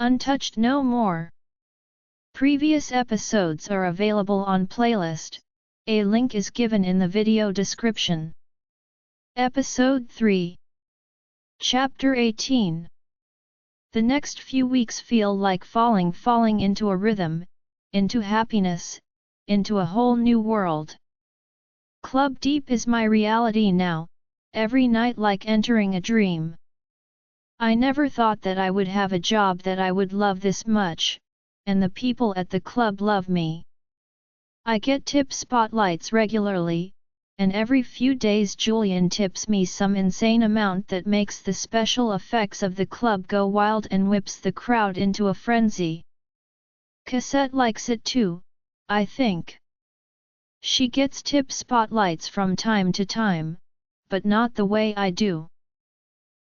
Untouched No More. Previous episodes are available on playlist. A link is given in the video description. Episode 3. Chapter 18. The next few weeks feel like falling into a rhythm, into happiness, into a whole new world. Club Deep is my reality now, every night like entering a dream. I never thought that I would have a job that I would love this much, and the people at the club love me. I get tip spotlights regularly, and every few days Julian tips me some insane amount that makes the special effects of the club go wild and whips the crowd into a frenzy. Cassette likes it too, I think. She gets tip spotlights from time to time, but not the way I do.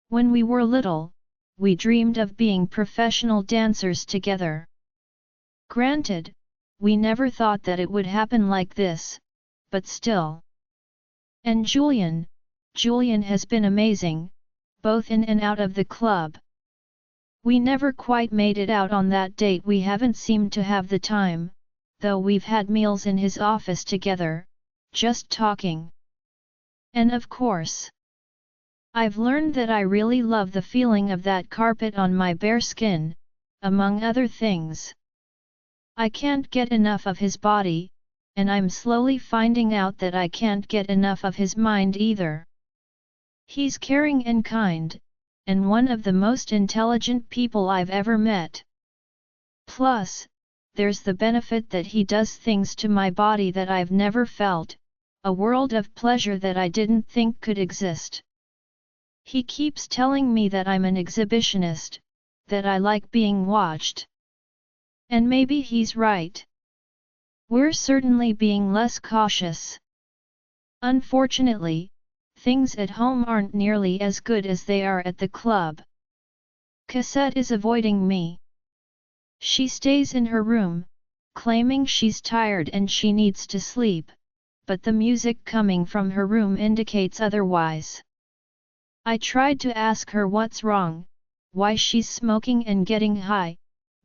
When we were little, we dreamed of being professional dancers together. Granted, we never thought that it would happen like this, but still. And Julian has been amazing, both in and out of the club. We never quite made it out on that date. We haven't seemed to have the time, though we've had meals in his office together, just talking. And of course, I've learned that I really love the feeling of that carpet on my bare skin, among other things. I can't get enough of his body, and I'm slowly finding out that I can't get enough of his mind either. He's caring and kind, and one of the most intelligent people I've ever met. Plus, there's the benefit that he does things to my body that I've never felt, a world of pleasure that I didn't think could exist. He keeps telling me that I'm an exhibitionist, that I like being watched. And maybe he's right. We're certainly being less cautious. Unfortunately, things at home aren't nearly as good as they are at the club. Cassette is avoiding me. She stays in her room, claiming she's tired and she needs to sleep, but the music coming from her room indicates otherwise. I tried to ask her what's wrong, why she's smoking and getting high,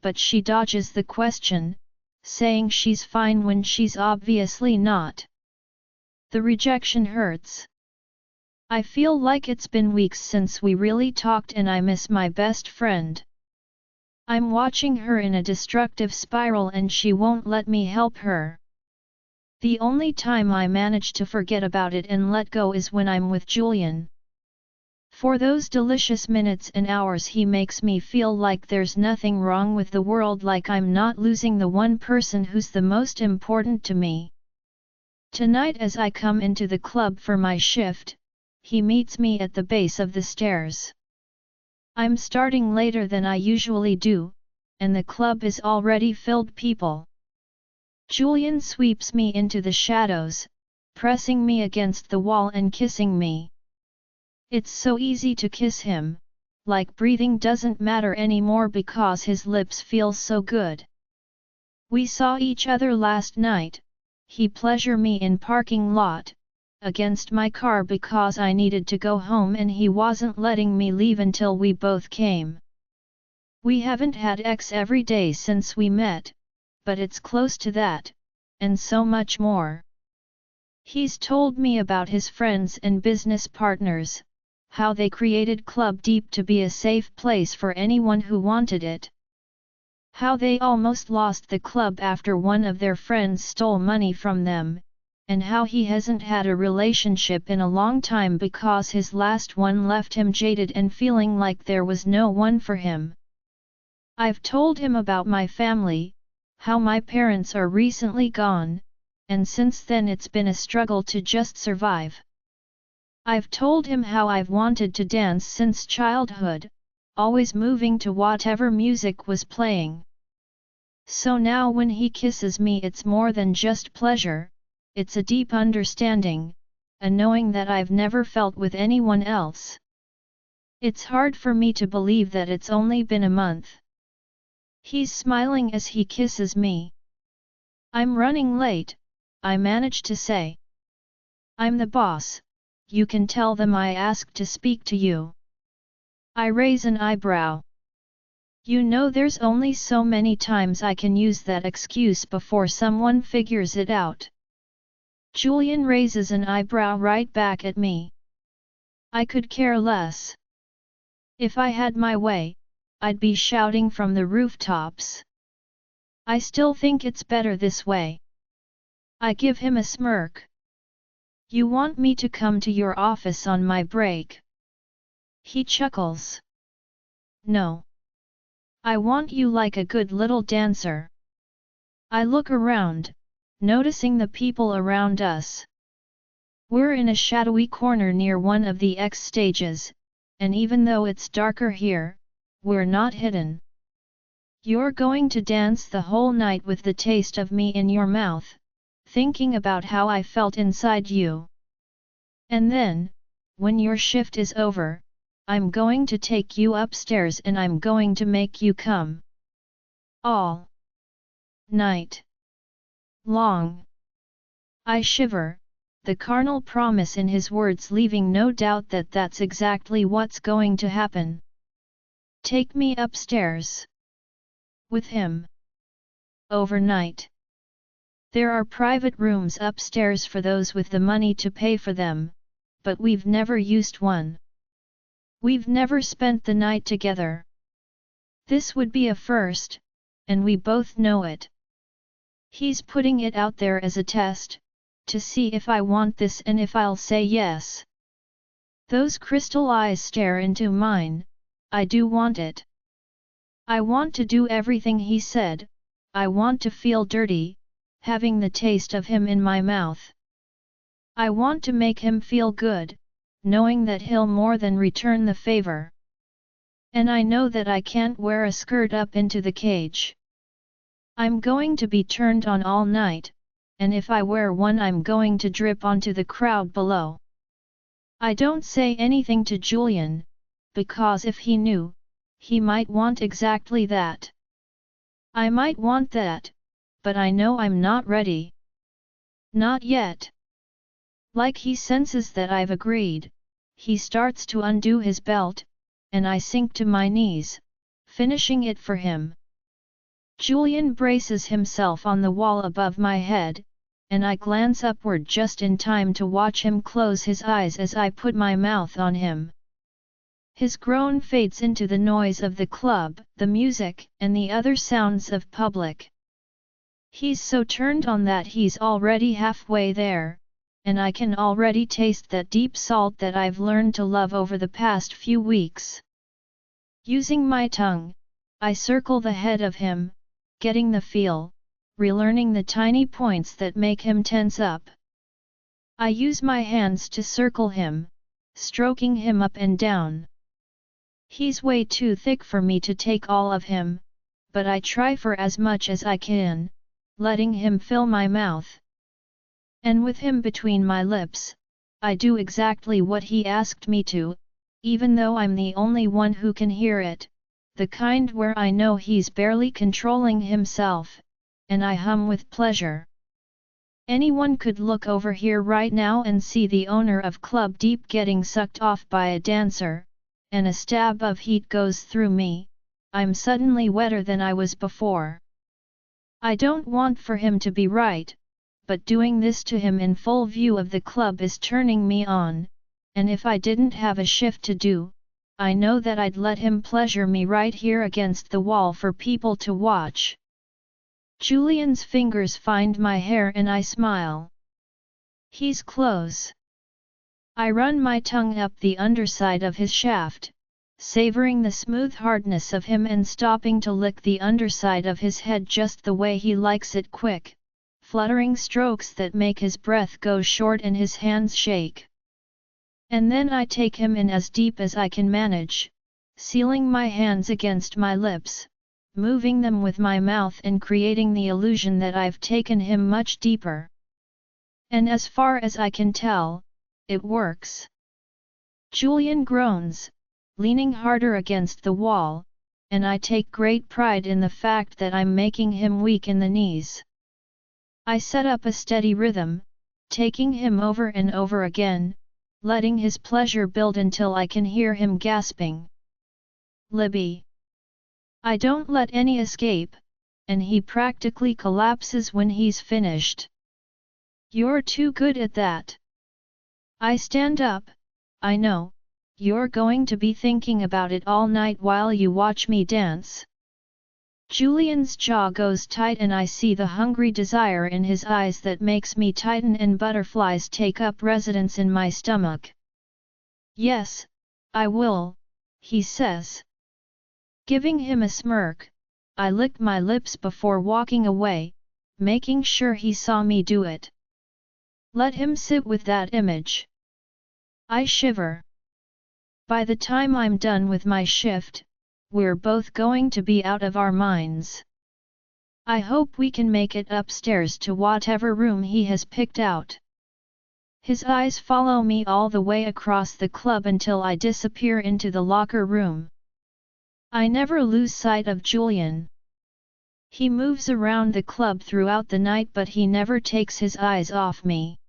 but she dodges the question, saying she's fine when she's obviously not. The rejection hurts. I feel like it's been weeks since we really talked and I miss my best friend. I'm watching her in a destructive spiral and she won't let me help her. The only time I manage to forget about it and let go is when I'm with Julian. For those delicious minutes and hours he makes me feel like there's nothing wrong with the world, like I'm not losing the one person who's the most important to me. Tonight as I come into the club for my shift, he meets me at the base of the stairs. I'm starting later than I usually do, and the club is already filled people. Julian sweeps me into the shadows, pressing me against the wall and kissing me. It's so easy to kiss him, like breathing doesn't matter anymore because his lips feel so good. We saw each other last night, he pleasure me in parking lot, against my car because I needed to go home and he wasn't letting me leave until we both came. We haven't had sex every day since we met, but it's close to that, and so much more. He's told me about his friends and business partners, how they created Club Deep to be a safe place for anyone who wanted it. How they almost lost the club after one of their friends stole money from them, and how he hasn't had a relationship in a long time because his last one left him jaded and feeling like there was no one for him. I've told him about my family, how my parents are recently gone, and since then it's been a struggle to just survive. I've told him how I've wanted to dance since childhood, always moving to whatever music was playing. So now when he kisses me it's more than just pleasure, it's a deep understanding, a knowing that I've never felt with anyone else. It's hard for me to believe that it's only been a month. He's smiling as he kisses me. I'm running late, I manage to say. I'm the boss. You can tell them I asked to speak to you. I raise an eyebrow. You know there's only so many times I can use that excuse before someone figures it out. Julian raises an eyebrow right back at me. I could care less. If I had my way, I'd be shouting from the rooftops. I still think it's better this way. I give him a smirk. You want me to come to your office on my break? He chuckles. No. I want you like a good little dancer. I look around, noticing the people around us. We're in a shadowy corner near one of the X stages, and even though it's darker here, we're not hidden. You're going to dance the whole night with the taste of me in your mouth, thinking about how I felt inside you. And then, when your shift is over, I'm going to take you upstairs and I'm going to make you come. All night long. I shiver, the carnal promise in his words leaving no doubt that that's exactly what's going to happen. Take me upstairs. With him. Overnight. There are private rooms upstairs for those with the money to pay for them, but we've never used one. We've never spent the night together. This would be a first, and we both know it. He's putting it out there as a test, to see if I want this and if I'll say yes. Those crystal eyes stare into mine. I do want it. I want to do everything he said. I want to feel dirty, having the taste of him in my mouth. I want to make him feel good, knowing that he'll more than return the favor. And I know that I can't wear a skirt up into the cage. I'm going to be turned on all night, and if I wear one I'm going to drip onto the crowd below. I don't say anything to Julian, because if he knew, he might want exactly that. I might want that, but I know I'm not ready. Not yet. Like he senses that I've agreed, he starts to undo his belt, and I sink to my knees, finishing it for him. Julian braces himself on the wall above my head, and I glance upward just in time to watch him close his eyes as I put my mouth on him. His groan fades into the noise of the club, the music, and the other sounds of public. He's so turned on that he's already halfway there, and I can already taste that deep salt that I've learned to love over the past few weeks. Using my tongue, I circle the head of him, getting the feel, relearning the tiny points that make him tense up. I use my hands to circle him, stroking him up and down. He's way too thick for me to take all of him, but I try for as much as I can, letting him fill my mouth. And with him between my lips, I do exactly what he asked me to, even though I'm the only one who can hear it, the kind where I know he's barely controlling himself, and I hum with pleasure. Anyone could look over here right now and see the owner of Club Deep getting sucked off by a dancer, and a stab of heat goes through me. I'm suddenly wetter than I was before. I don't want for him to be right, but doing this to him in full view of the club is turning me on, and if I didn't have a shift to do, I know that I'd let him pleasure me right here against the wall for people to watch. Julian's fingers find my hair and I smile. He's close. I run my tongue up the underside of his shaft, savoring the smooth hardness of him and stopping to lick the underside of his head just the way he likes it, quick, fluttering strokes that make his breath go short and his hands shake. And then I take him in as deep as I can manage, sealing my hands against my lips, moving them with my mouth and creating the illusion that I've taken him much deeper. And as far as I can tell, it works. Julian groans, leaning harder against the wall, and I take great pride in the fact that I'm making him weak in the knees. I set up a steady rhythm, taking him over and over again, letting his pleasure build until I can hear him gasping. Libby. I don't let any escape, and he practically collapses when he's finished. You're too good at that. I stand up. I know, you're going to be thinking about it all night while you watch me dance. Julian's jaw goes tight and I see the hungry desire in his eyes that makes me tighten and butterflies take up residence in my stomach. Yes, I will, he says. Giving him a smirk, I licked my lips before walking away, making sure he saw me do it. Let him sit with that image. I shiver. By the time I'm done with my shift, we're both going to be out of our minds. I hope we can make it upstairs to whatever room he has picked out. His eyes follow me all the way across the club until I disappear into the locker room. I never lose sight of Julian. He moves around the club throughout the night but he never takes his eyes off me.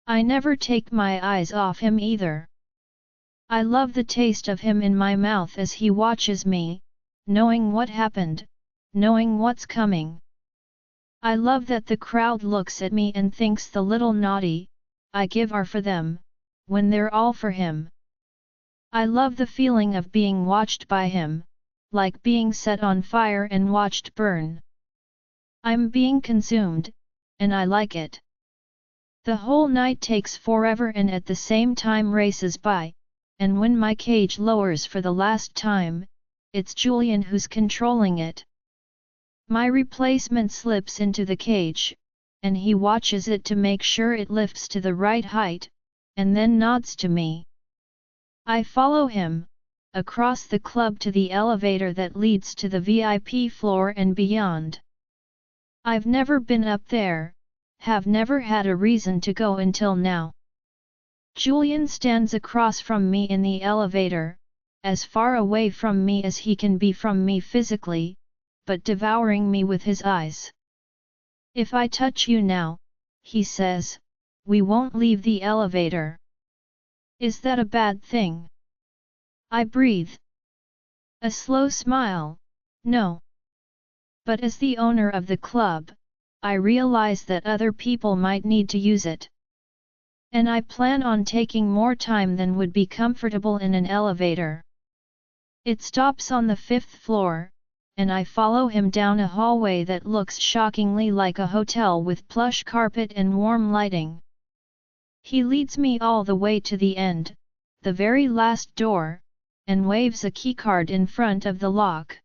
I never take my eyes off him either. I love the taste of him in my mouth as he watches me, knowing what happened, knowing what's coming. I love that the crowd looks at me and thinks the little naughty I give are for them, when they're all for him. I love the feeling of being watched by him, like being set on fire and watched burn. I'm being consumed, and I like it. The whole night takes forever and at the same time races by, and when my cage lowers for the last time, it's Julian who's controlling it. My replacement slips into the cage, and he watches it to make sure it lifts to the right height, and then nods to me. I follow him, across the club to the elevator that leads to the VIP floor and beyond. I've never been up there, have never had a reason to go until now. Julian stands across from me in the elevator, as far away from me as he can be from me physically, but devouring me with his eyes. If I touch you now, he says, we won't leave the elevator. Is that a bad thing? I breathe. A slow smile, no. But as the owner of the club, I realize that other people might need to use it. And I plan on taking more time than would be comfortable in an elevator. It stops on the 5th floor, and I follow him down a hallway that looks shockingly like a hotel with plush carpet and warm lighting. He leads me all the way to the end, the very last door, and waves a keycard in front of the lock.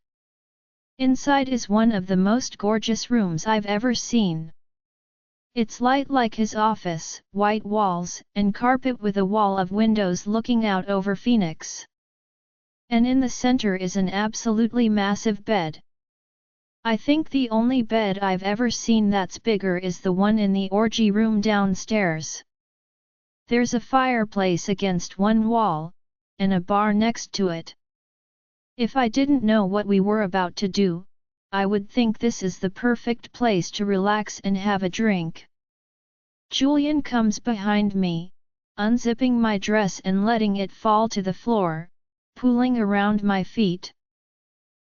Inside is one of the most gorgeous rooms I've ever seen. It's light like his office, white walls, and carpet with a wall of windows looking out over Phoenix. And in the center is an absolutely massive bed. I think the only bed I've ever seen that's bigger is the one in the orgy room downstairs. There's a fireplace against one wall, and a bar next to it. If I didn't know what we were about to do, I would think this is the perfect place to relax and have a drink. Julian comes behind me, unzipping my dress and letting it fall to the floor, pooling around my feet.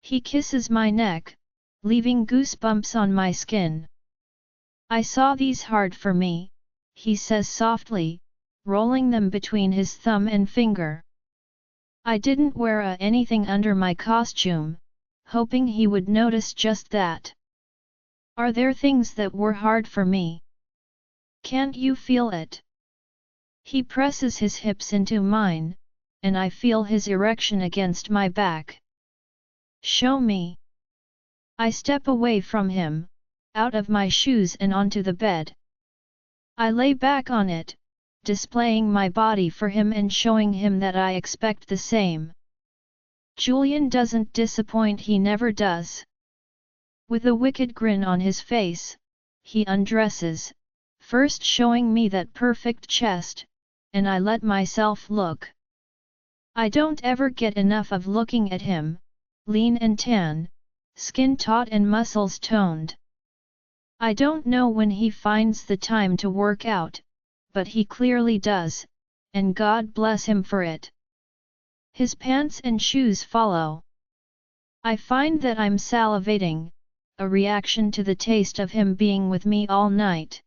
He kisses my neck, leaving goosebumps on my skin. I saw these hard for me, he says softly, rolling them between his thumb and finger. I didn't wear anything under my costume, hoping he would notice just that. Are there things that were hard for me? Can't you feel it? He presses his hips into mine, and I feel his erection against my back. Show me. I step away from him, out of my shoes and onto the bed. I lay back on it, displaying my body for him and showing him that I expect the same. Julian doesn't disappoint, he never does. With a wicked grin on his face, he undresses, first showing me that perfect chest, and I let myself look. I don't ever get enough of looking at him, lean and tan, skin taut and muscles toned. I don't know when he finds the time to work out, but he clearly does, and God bless him for it. His pants and shoes follow. I find that I'm salivating, a reaction to the taste of him being with me all night.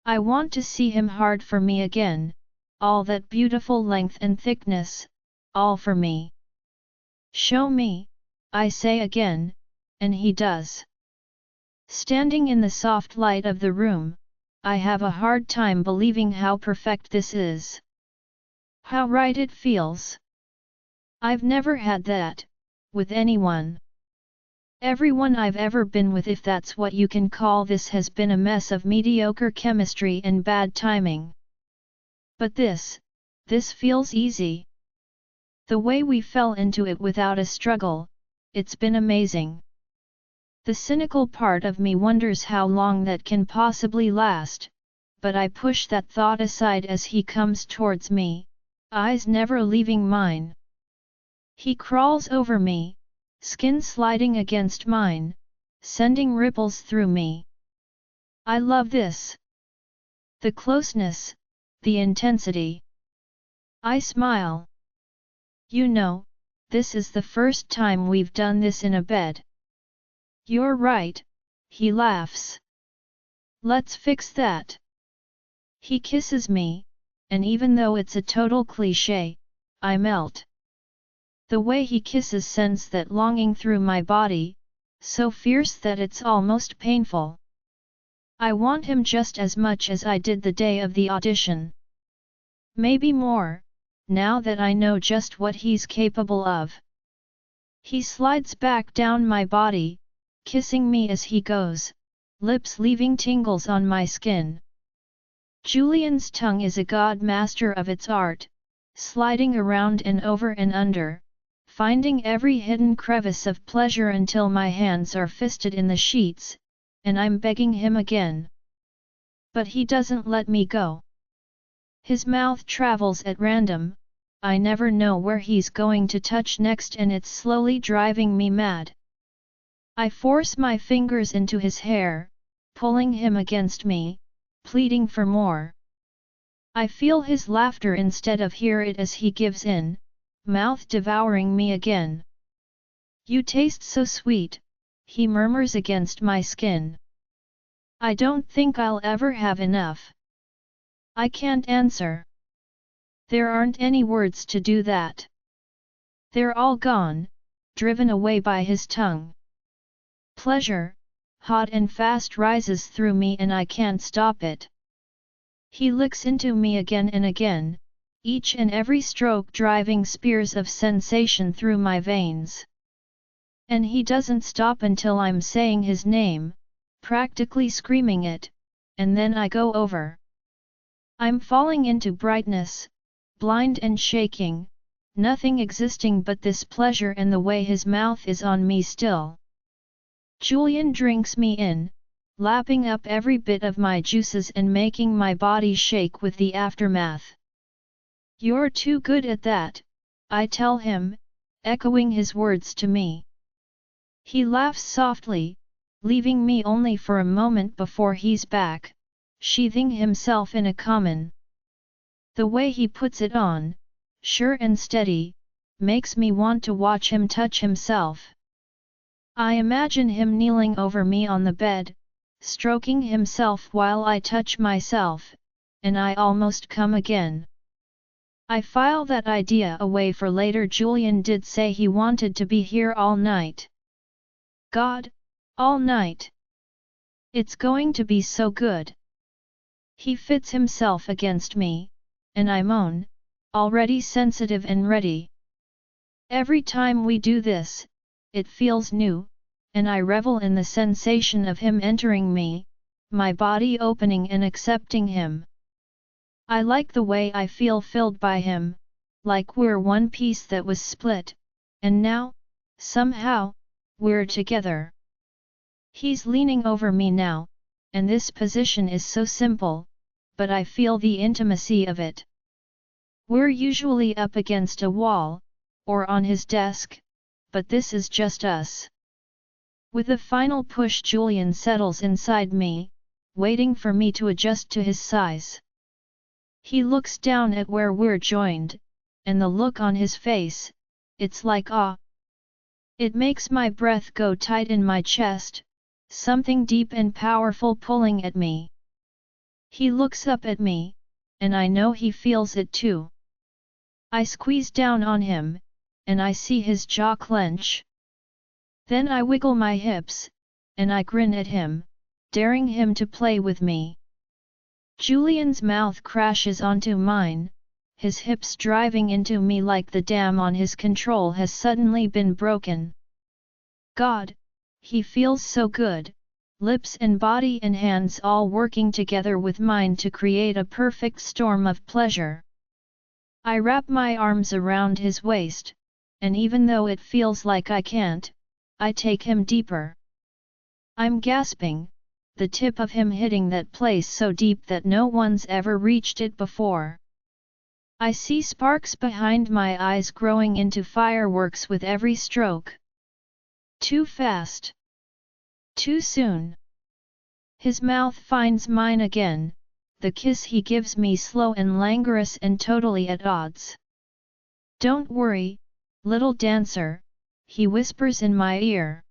I want to see him hard for me again, all that beautiful length and thickness, all for me. Show me, I say again, and he does. Standing in the soft light of the room, I have a hard time believing how perfect this is. How right it feels. I've never had that, with anyone. Everyone I've ever been with, if that's what you can call this, has been a mess of mediocre chemistry and bad timing. But this feels easy. The way we fell into it without a struggle, it's been amazing. The cynical part of me wonders how long that can possibly last, but I push that thought aside as he comes towards me, eyes never leaving mine. He crawls over me, skin sliding against mine, sending ripples through me. I love this. The closeness, the intensity. I smile. You know, this is the first time we've done this in a bed. You're right, he laughs. Let's fix that. He kisses me, and even though it's a total cliché, I melt. The way he kisses sends that longing through my body, so fierce that it's almost painful. I want him just as much as I did the day of the audition. Maybe more, now that I know just what he's capable of. He slides back down my body, kissing me as he goes, lips leaving tingles on my skin. Julian's tongue is a god master of its art, sliding around and over and under, finding every hidden crevice of pleasure until my hands are fisted in the sheets, and I'm begging him again. But he doesn't let me go. His mouth travels at random, I never know where he's going to touch next, and it's slowly driving me mad. I force my fingers into his hair, pulling him against me, pleading for more. I feel his laughter instead of hear it as he gives in, mouth devouring me again. You taste so sweet, he murmurs against my skin. I don't think I'll ever have enough. I can't answer. There aren't any words to do that. They're all gone, driven away by his tongue. Pleasure, hot and fast, rises through me and I can't stop it. He licks into me again and again, each and every stroke driving spears of sensation through my veins. And he doesn't stop until I'm saying his name, practically screaming it, and then I go over. I'm falling into brightness, blind and shaking, nothing existing but this pleasure and the way his mouth is on me still. Julian drinks me in, lapping up every bit of my juices and making my body shake with the aftermath. You're too good at that, I tell him, echoing his words to me. He laughs softly, leaving me only for a moment before he's back, sheathing himself in a common. The way he puts it on, sure and steady, makes me want to watch him touch himself. I imagine him kneeling over me on the bed, stroking himself while I touch myself, and I almost come again. I file that idea away for later. Julian did say he wanted to be here all night. God, all night. It's going to be so good. He fits himself against me, and I moan, already sensitive and ready. Every time we do this, it feels new, and I revel in the sensation of him entering me, my body opening and accepting him. I like the way I feel filled by him, like we're one piece that was split, and now, somehow, we're together. He's leaning over me now, and this position is so simple, but I feel the intimacy of it. We're usually up against a wall, or on his desk, but this is just us. With a final push, Julian settles inside me, waiting for me to adjust to his size. He looks down at where we're joined, and the look on his face, it's like awe. It makes my breath go tight in my chest, something deep and powerful pulling at me. He looks up at me, and I know he feels it too. I squeeze down on him, and I see his jaw clench. Then I wiggle my hips, and I grin at him, daring him to play with me. Julian's mouth crashes onto mine, his hips driving into me like the dam on his control has suddenly been broken. God, he feels so good, lips and body and hands all working together with mine to create a perfect storm of pleasure. I wrap my arms around his waist, and even though it feels like I can't, I take him deeper. I'm gasping, the tip of him hitting that place so deep that no one's ever reached it before. I see sparks behind my eyes growing into fireworks with every stroke. Too fast. Too soon. His mouth finds mine again, the kiss he gives me slow and languorous and totally at odds. Don't worry, little dancer, he whispers in my ear.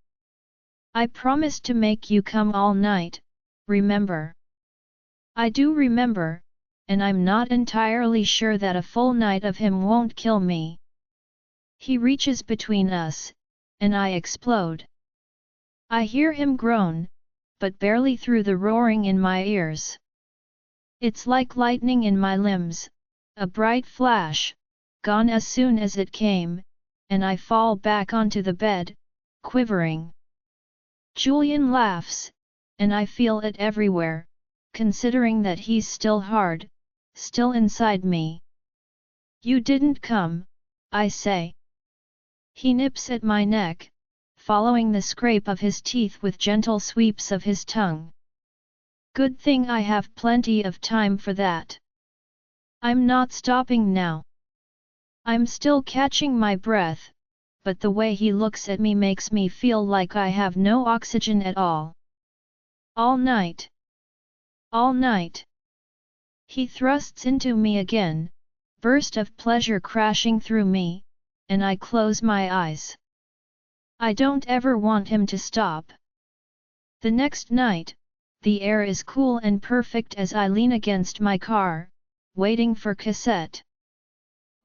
I promised to make you come all night, remember? I do remember, and I'm not entirely sure that a full night of him won't kill me. He reaches between us, and I explode. I hear him groan, but barely through the roaring in my ears. It's like lightning in my limbs, a bright flash, gone as soon as it came, and I fall back onto the bed, quivering. Julian laughs, and I feel it everywhere, considering that he's still hard, still inside me. You didn't come, I say. He nips at my neck, following the scrape of his teeth with gentle sweeps of his tongue. Good thing I have plenty of time for that. I'm not stopping now. I'm still catching my breath, but the way he looks at me makes me feel like I have no oxygen at all. All night. All night. He thrusts into me again, burst of pleasure crashing through me, and I close my eyes. I don't ever want him to stop. The next night, the air is cool and perfect as I lean against my car, waiting for Cassette.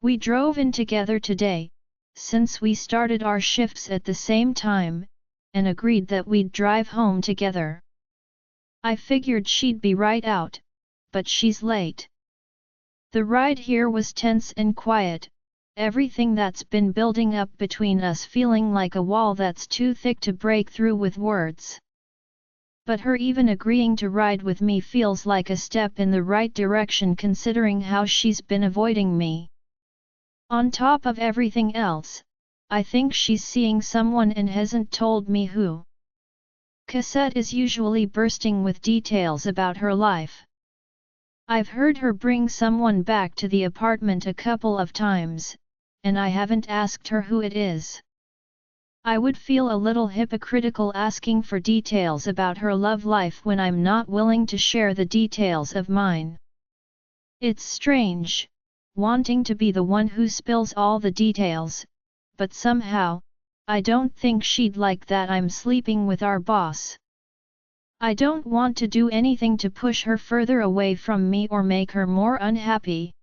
We drove in together today, since we started our shifts at the same time, and agreed that we'd drive home together. I figured she'd be right out, but she's late. The ride here was tense and quiet, everything that's been building up between us feeling like a wall that's too thick to break through with words. But her even agreeing to ride with me feels like a step in the right direction considering how she's been avoiding me. On top of everything else, I think she's seeing someone and hasn't told me who. Cassette is usually bursting with details about her life. I've heard her bring someone back to the apartment a couple of times, and I haven't asked her who it is. I would feel a little hypocritical asking for details about her love life when I'm not willing to share the details of mine. It's strange, wanting to be the one who spills all the details, but somehow, I don't think she'd like that I'm sleeping with our boss. I don't want to do anything to push her further away from me or make her more unhappy.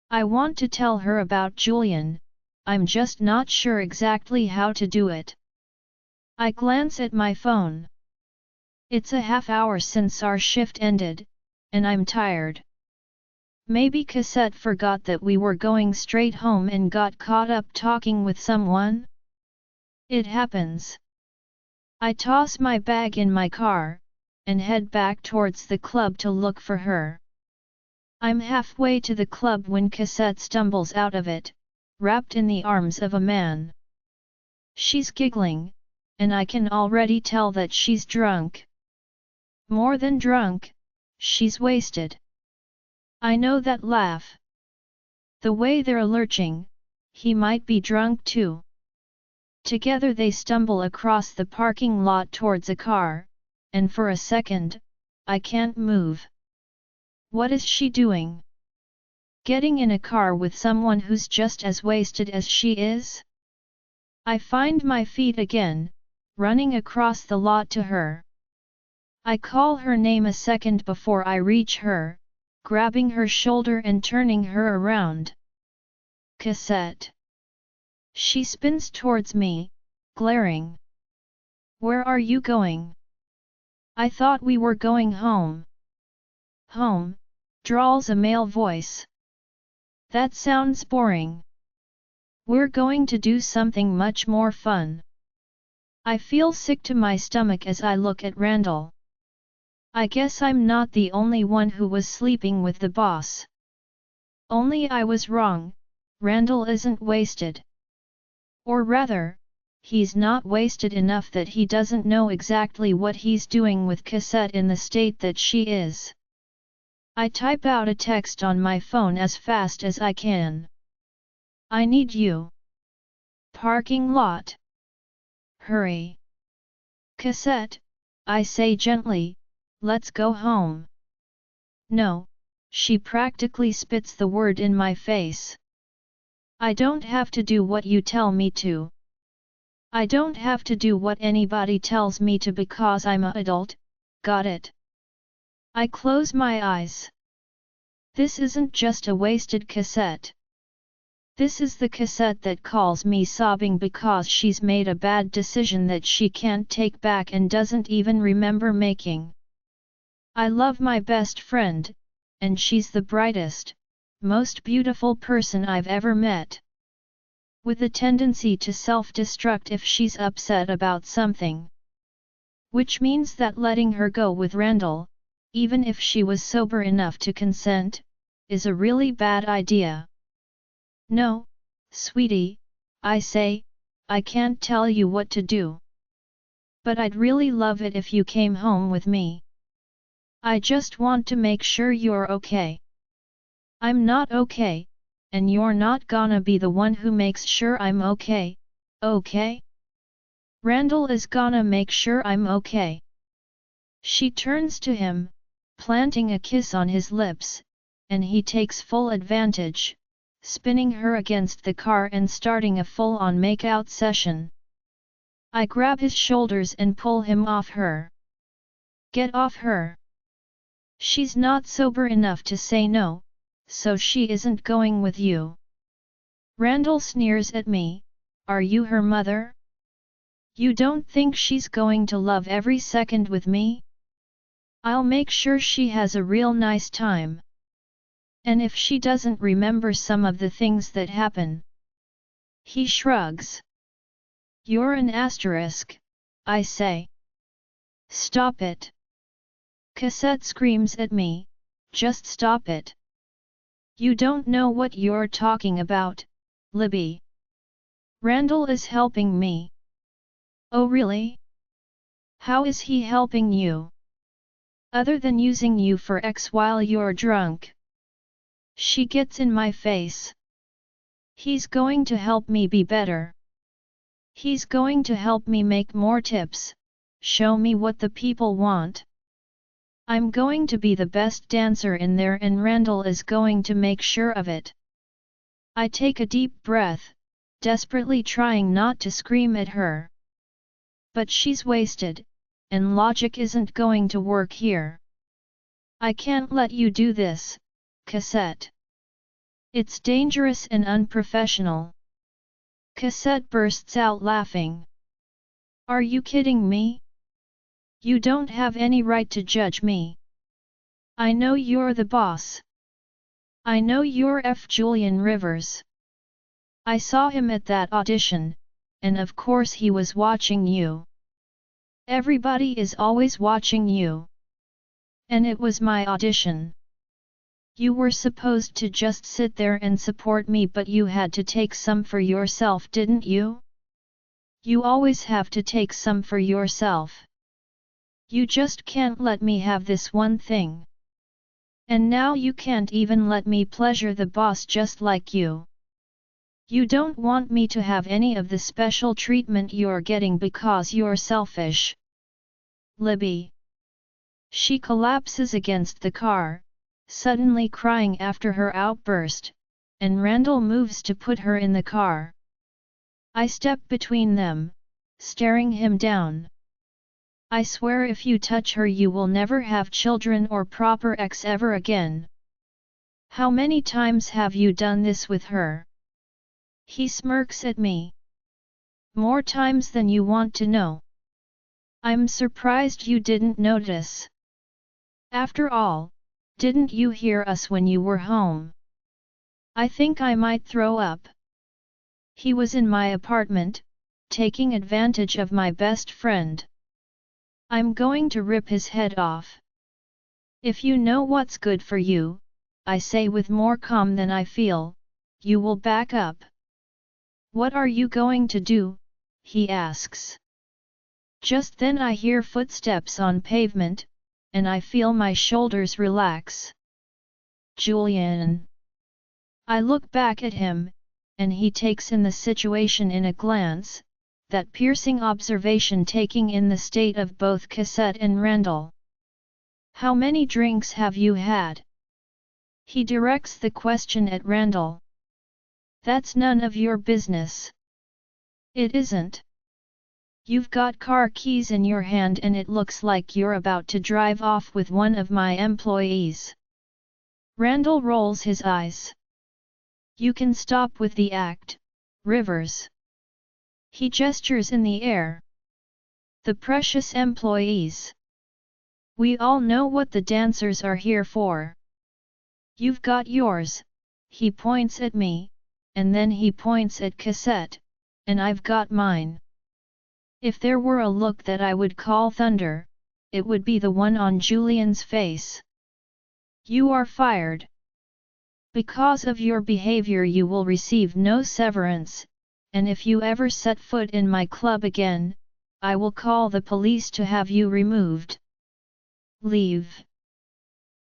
I want to tell her about Julian, I'm just not sure exactly how to do it. I glance at my phone. It's a half hour since our shift ended, and I'm tired. Maybe Cassette forgot that we were going straight home and got caught up talking with someone? It happens. I toss my bag in my car, and head back towards the club to look for her. I'm halfway to the club when Cassette stumbles out of it, wrapped in the arms of a man. She's giggling, and I can already tell that she's drunk. More than drunk, she's wasted. I know that laugh. The way they're lurching, he might be drunk too. Together they stumble across the parking lot towards a car, and for a second, I can't move. What is she doing? Getting in a car with someone who's just as wasted as she is? I find my feet again, running across the lot to her. I call her name a second before I reach her, grabbing her shoulder and turning her around. Cassette. She spins towards me, glaring. Where are you going? I thought we were going home. Home, drawls a male voice. That sounds boring. We're going to do something much more fun. I feel sick to my stomach as I look at Randall. I guess I'm not the only one who was sleeping with the boss. Only I was wrong, Randall isn't wasted. Or rather, he's not wasted enough that he doesn't know exactly what he's doing with Cassette in the state that she is. I type out a text on my phone as fast as I can. I need you. Parking lot. Hurry. Cassette, I say gently, let's go home. No, she practically spits the word in my face. I don't have to do what you tell me to. I don't have to do what anybody tells me to because I'm an adult, got it? I close my eyes. This isn't just a wasted Cassette. This is the Cassette that calls me sobbing because she's made a bad decision that she can't take back and doesn't even remember making. I love my best friend, and she's the brightest, most beautiful person I've ever met. With a tendency to self-destruct if she's upset about something. Which means that letting her go with Randall, even if she was sober enough to consent, is a really bad idea. No, sweetie, I say, I can't tell you what to do. But I'd really love it if you came home with me. I just want to make sure you're okay. I'm not okay, and you're not gonna be the one who makes sure I'm okay, okay? Randall is gonna make sure I'm okay. She turns to him, planting a kiss on his lips, and he takes full advantage, spinning her against the car and starting a full-on make-out session. I grab his shoulders and pull him off her. Get off her. She's not sober enough to say no, so she isn't going with you. Randall sneers at me, are you her mother? You don't think she's going to love every second with me? I'll make sure she has a real nice time. And if she doesn't remember some of the things that happen. He shrugs. You're an asterisk, I say. Stop it. Cassette screams at me, just stop it. You don't know what you're talking about, Libby. Randall is helping me. Oh really? How is he helping you? Other than using you for X while you're drunk. She gets in my face. He's going to help me be better. He's going to help me make more tips, show me what the people want. I'm going to be the best dancer in there and Randall is going to make sure of it. I take a deep breath, desperately trying not to scream at her. But she's wasted, and logic isn't going to work here. I can't let you do this, Cassette. It's dangerous and unprofessional. Cassette bursts out laughing. Are you kidding me? You don't have any right to judge me. I know you're the boss. I know you're F. Julian Rivers. I saw him at that audition, and of course he was watching you. Everybody is always watching you. And it was my audition. You were supposed to just sit there and support me, but you had to take some for yourself, didn't you? You always have to take some for yourself. You just can't let me have this one thing. And now you can't even let me pleasure the boss just like you. You don't want me to have any of the special treatment you're getting because you're selfish. Libby. She collapses against the car, suddenly crying after her outburst, and Randall moves to put her in the car. I step between them, staring him down. I swear if you touch her you will never have children or proper ex ever again. How many times have you done this with her? He smirks at me. More times than you want to know. I'm surprised you didn't notice. After all, didn't you hear us when you were home? I think I might throw up. He was in my apartment, taking advantage of my best friend. I'm going to rip his head off. If you know what's good for you, I say with more calm than I feel, you will back up. What are you going to do? He asks. Just then I hear footsteps on pavement, and I feel my shoulders relax. Julian. I look back at him, and he takes in the situation in a glance, that piercing observation taking in the state of both Cassette and Randall. How many drinks have you had? He directs the question at Randall. That's none of your business. It isn't. You've got car keys in your hand and it looks like you're about to drive off with one of my employees. Randall rolls his eyes. You can stop with the act, Rivers. He gestures in the air. The precious employees. We all know what the dancers are here for. You've got yours, he points at me, and then he points at Cassette, and I've got mine. If there were a look that I would call thunder, it would be the one on Julian's face. You are fired. Because of your behavior you will receive no severance, and if you ever set foot in my club again, I will call the police to have you removed. Leave.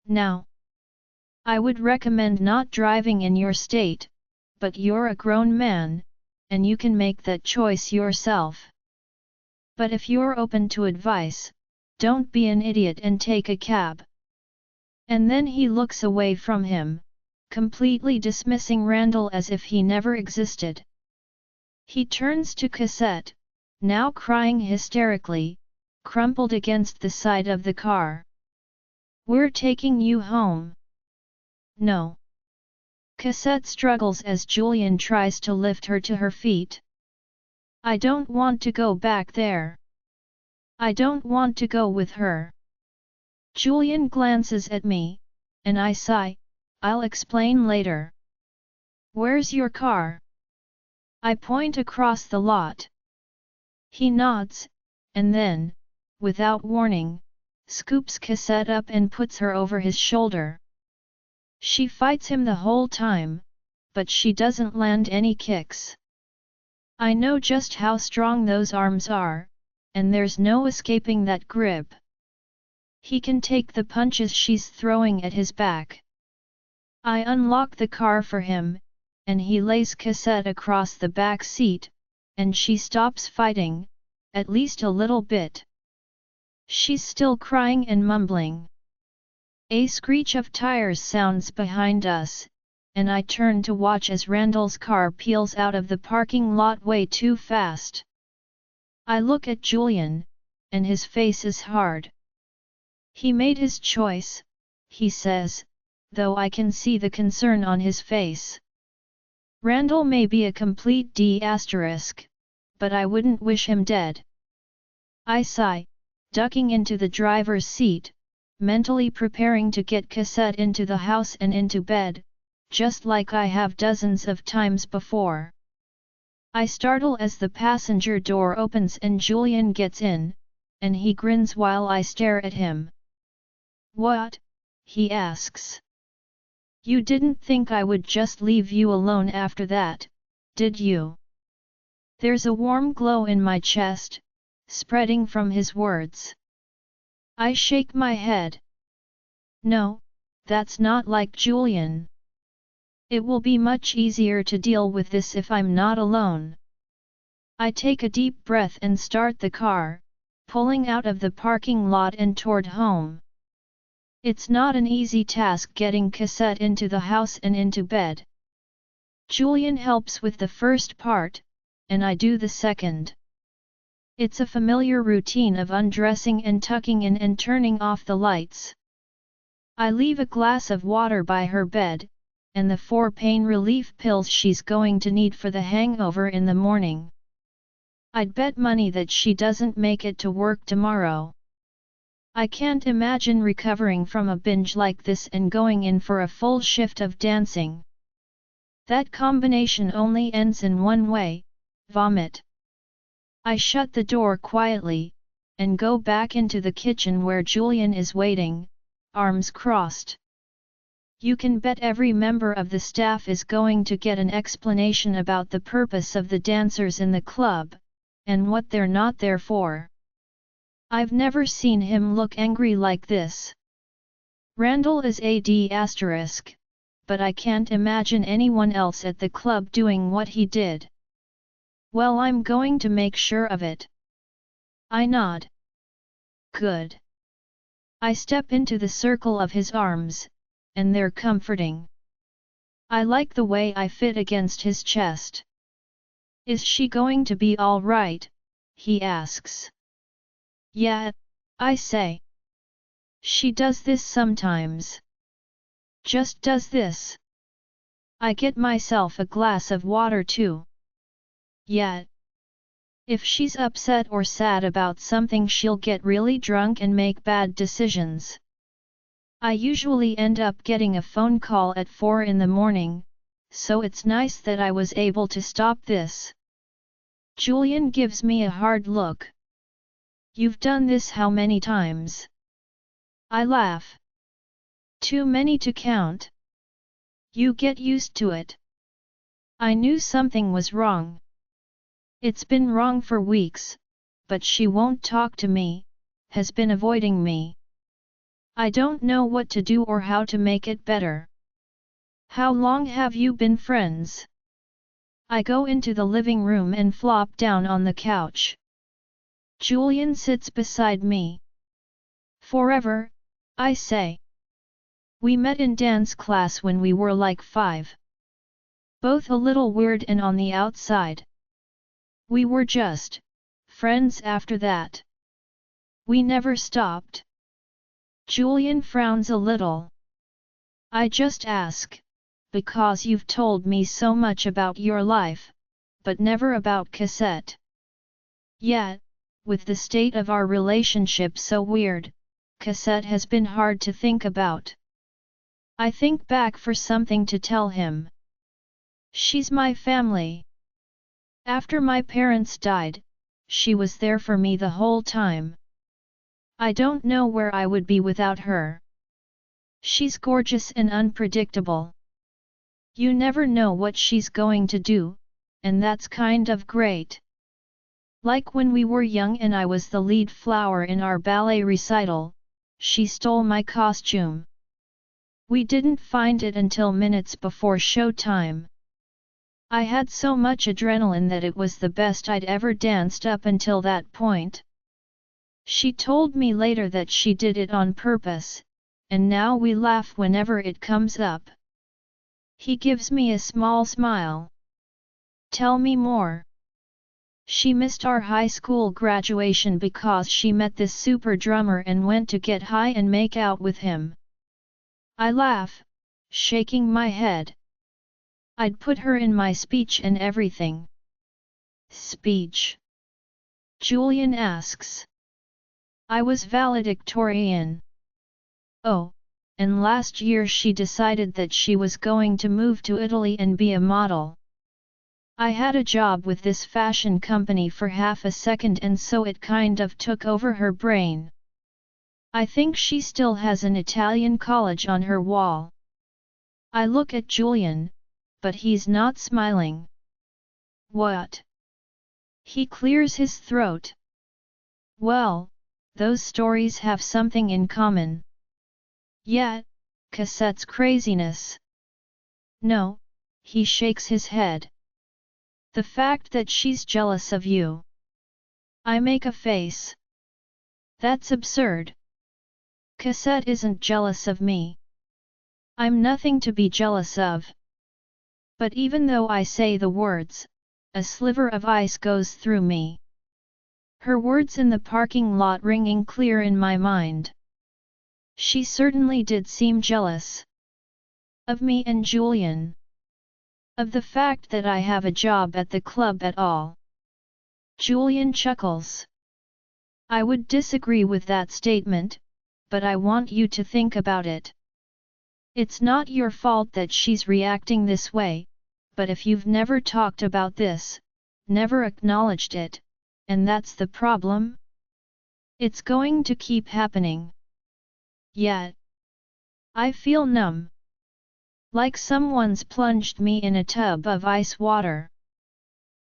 Now. I would recommend not driving in your state, but you're a grown man, and you can make that choice yourself. But if you're open to advice, don't be an idiot and take a cab. And then he looks away from him, completely dismissing Randall as if he never existed. He turns to Cassette, now crying hysterically, crumpled against the side of the car. We're taking you home. No. Cassette struggles as Julian tries to lift her to her feet. I don't want to go back there. I don't want to go with her. Julian glances at me, and I sigh, I'll explain later. Where's your car? I point across the lot. He nods, and then, without warning, scoops Cassette up and puts her over his shoulder. She fights him the whole time, but she doesn't land any kicks. I know just how strong those arms are, and there's no escaping that grip. He can take the punches she's throwing at his back. I unlock the car for him, and he lays Cassette across the back seat, and she stops fighting, at least a little bit. She's still crying and mumbling. A screech of tires sounds behind us, and I turn to watch as Randall's car peels out of the parking lot way too fast. I look at Julian, and his face is hard. He made his choice, he says, though I can see the concern on his face. Randall may be a complete D*, but I wouldn't wish him dead. I sigh, ducking into the driver's seat, mentally preparing to get Cassette into the house and into bed, just like I have dozens of times before. I startle as the passenger door opens and Julian gets in, and he grins while I stare at him. What? He asks. You didn't think I would just leave you alone after that, did you? There's a warm glow in my chest, spreading from his words. I shake my head. No, that's not like Julian. It will be much easier to deal with this if I'm not alone. I take a deep breath and start the car, pulling out of the parking lot and toward home. It's not an easy task getting Cassette into the house and into bed. Julian helps with the first part, and I do the second. It's a familiar routine of undressing and tucking in and turning off the lights. I leave a glass of water by her bed, and the 4 pain relief pills she's going to need for the hangover in the morning. I'd bet money that she doesn't make it to work tomorrow. I can't imagine recovering from a binge like this and going in for a full shift of dancing. That combination only ends in one way: vomit. I shut the door quietly, and go back into the kitchen where Julian is waiting, arms crossed. You can bet every member of the staff is going to get an explanation about the purpose of the dancers in the club, and what they're not there for. I've never seen him look angry like this. Randall is AD*, but I can't imagine anyone else at the club doing what he did. Well, I'm going to make sure of it. I nod. Good. I step into the circle of his arms, and they're comforting. I like the way I fit against his chest. Is she going to be all right? He asks. Yeah, I say. She does this sometimes. Just does this. I get myself a glass of water too. Yeah. If she's upset or sad about something, she'll get really drunk and make bad decisions. I usually end up getting a phone call at 4 in the morning, so it's nice that I was able to stop this. Julian gives me a hard look. You've done this how many times? I laugh. Too many to count. You get used to it. I knew something was wrong. It's been wrong for weeks, but she won't talk to me, has been avoiding me. I don't know what to do or how to make it better. How long have you been friends? I go into the living room and flop down on the couch. Julian sits beside me. Forever, I say. We met in dance class when we were like 5. Both a little weird and on the outside. We were just friends after that. We never stopped. Julian frowns a little. I just ask, because you've told me so much about your life, but never about Cassette. Yet, with the state of our relationship so weird, Cassette has been hard to think about. I think back for something to tell him. She's my family. After my parents died, she was there for me the whole time. I don't know where I would be without her. She's gorgeous and unpredictable. You never know what she's going to do, and that's kind of great. Like when we were young and I was the lead flower in our ballet recital, she stole my costume. We didn't find it until minutes before showtime. I had so much adrenaline that it was the best I'd ever danced up until that point. She told me later that she did it on purpose, and now we laugh whenever it comes up. He gives me a small smile. Tell me more. She missed our high school graduation because she met this super drummer and went to get high and make out with him. I laugh, shaking my head. I'd put her in my speech and everything. Speech? Julian asks. I was valedictorian. Oh, and last year she decided that she was going to move to Italy and be a model. I had a job with this fashion company for half a second and so it kind of took over her brain. I think she still has an Italian college on her wall. I look at Julian, but he's not smiling. What? He clears his throat. Well, those stories have something in common. Yeah, Cassette's craziness. No, he shakes his head. The fact that she's jealous of you. I make a face. That's absurd. Cassette isn't jealous of me. I'm nothing to be jealous of. But even though I say the words, a sliver of ice goes through me. Her words in the parking lot ringing clear in my mind. She certainly did seem jealous. Of me and Julian. Of the fact that I have a job at the club at all. Julian chuckles. I would disagree with that statement, but I want you to think about it. It's not your fault that she's reacting this way, but if you've never talked about this, never acknowledged it, and that's the problem, it's going to keep happening. Yet, I feel numb. Like someone's plunged me in a tub of ice water.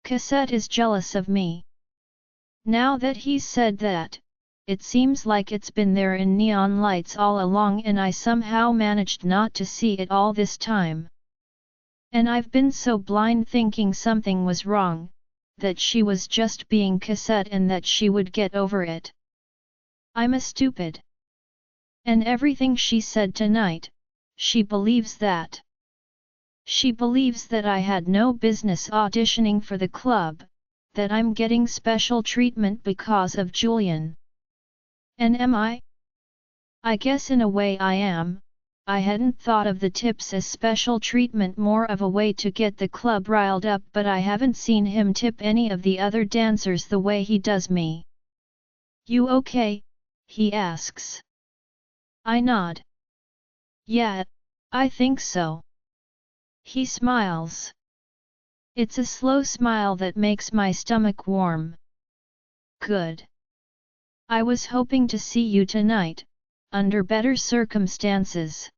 Cassette is jealous of me. Now that he's said that, it seems like it's been there in neon lights all along and I somehow managed not to see it all this time. And I've been so blind thinking something was wrong, that she was just being Cassette and that she would get over it. I'm a stupid. And everything she said tonight, she believes that. She believes that I had no business auditioning for the club, that I'm getting special treatment because of Julian. And am I? I guess in a way I am. I hadn't thought of the tips as special treatment, more of a way to get the club riled up, but I haven't seen him tip any of the other dancers the way he does me. You okay? He asks. I nod. Yeah, I think so. He smiles. It's a slow smile that makes my stomach warm. Good. I was hoping to see you tonight, under better circumstances.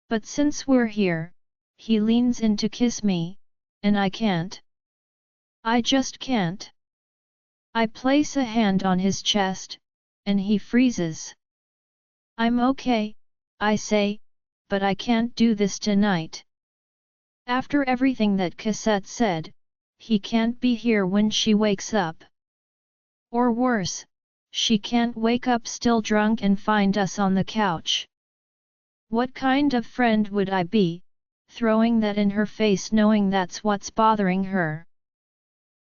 But since we're here, he leans in to kiss me, and I can't. I just can't. I place a hand on his chest, and he freezes. I'm okay, I say, but I can't do this tonight. After everything that Cassette said, he can't be here when she wakes up. Or worse, she can't wake up still drunk and find us on the couch. What kind of friend would I be, throwing that in her face knowing that's what's bothering her?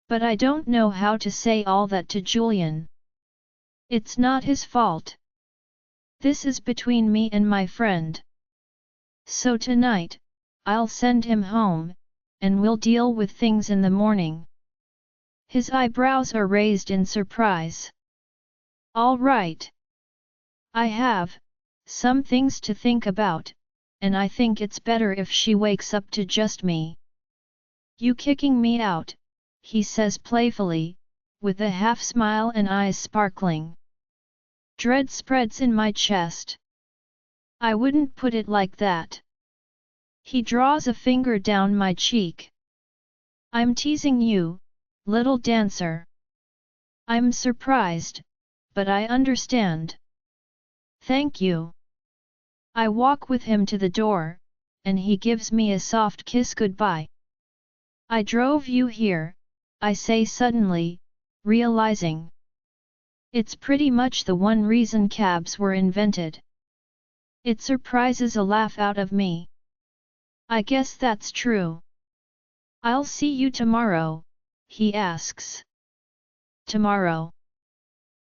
But I don't know how to say all that to Julian. It's not his fault. This is between me and my friend. So tonight, I'll send him home, and we'll deal with things in the morning. His eyebrows are raised in surprise. All right. I have some things to think about, and I think it's better if she wakes up to just me. You kicking me out, he says playfully, with a half smile and eyes sparkling. Dread spreads in my chest. I wouldn't put it like that. He draws a finger down my cheek. I'm teasing you, little dancer. I'm surprised, but I understand. Thank you. I walk with him to the door, and he gives me a soft kiss goodbye. I drove you here, I say suddenly, realizing. It's pretty much the one reason cabs were invented. It surprises a laugh out of me. I guess that's true. I'll see you tomorrow, he asks. Tomorrow.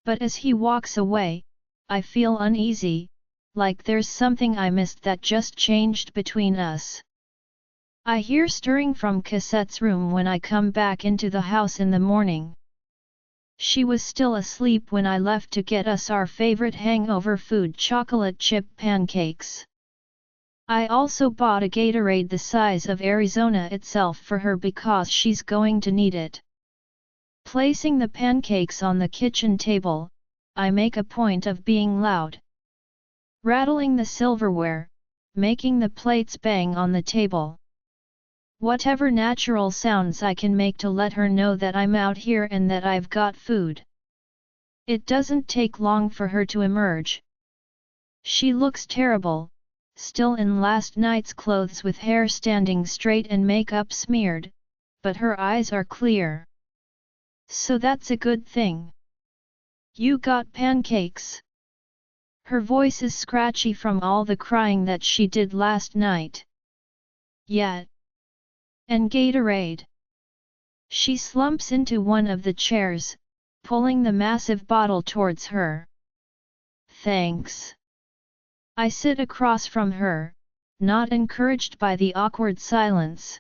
But as he walks away, I feel uneasy, like there's something I missed that just changed between us. I hear stirring from Cassette's room when I come back into the house in the morning. She was still asleep when I left to get us our favorite hangover food, chocolate chip pancakes. I also bought a Gatorade the size of Arizona itself for her because she's going to need it. Placing the pancakes on the kitchen table, I make a point of being loud. Rattling the silverware, making the plates bang on the table. Whatever natural sounds I can make to let her know that I'm out here and that I've got food. It doesn't take long for her to emerge. She looks terrible, still in last night's clothes with hair standing straight and makeup smeared, but her eyes are clear. So that's a good thing. You got pancakes? Her voice is scratchy from all the crying that she did last night. Yeah. And Gatorade. She slumps into one of the chairs, pulling the massive bottle towards her. Thanks. I sit across from her, not encouraged by the awkward silence.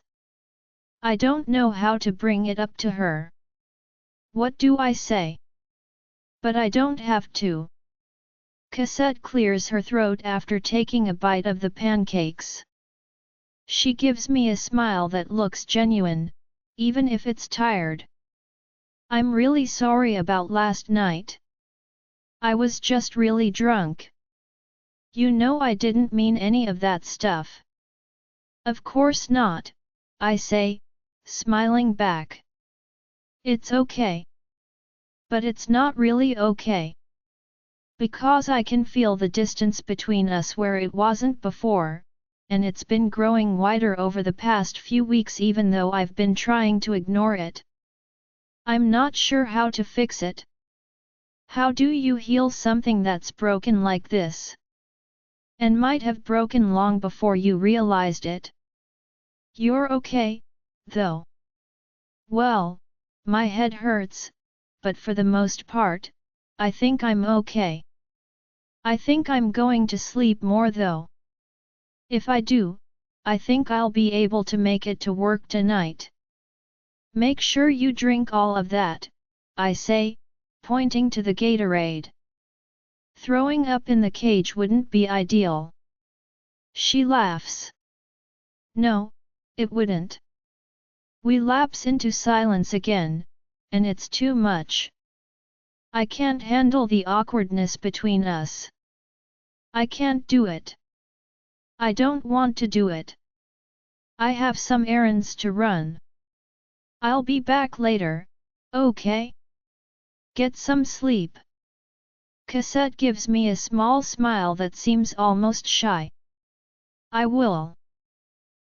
I don't know how to bring it up to her. What do I say? But I don't have to. Cassette clears her throat after taking a bite of the pancakes. She gives me a smile that looks genuine, even if it's tired. I'm really sorry about last night. I was just really drunk. You know I didn't mean any of that stuff. Of course not, I say, smiling back. It's okay. But it's not really okay. Because I can feel the distance between us where it wasn't before, and it's been growing wider over the past few weeks even though I've been trying to ignore it. I'm not sure how to fix it. How do you heal something that's broken like this? And might have broken long before you realized it? You're okay, though. Well, my head hurts, but for the most part, I think I'm okay. I think I'm going to sleep more though. If I do, I think I'll be able to make it to work tonight. Make sure you drink all of that, I say, pointing to the Gatorade. Throwing up in the cage wouldn't be ideal. She laughs. No, it wouldn't. We lapse into silence again, and it's too much. I can't handle the awkwardness between us. I can't do it. I don't want to do it. I have some errands to run. I'll be back later, okay? Get some sleep. Cassette gives me a small smile that seems almost shy. I will.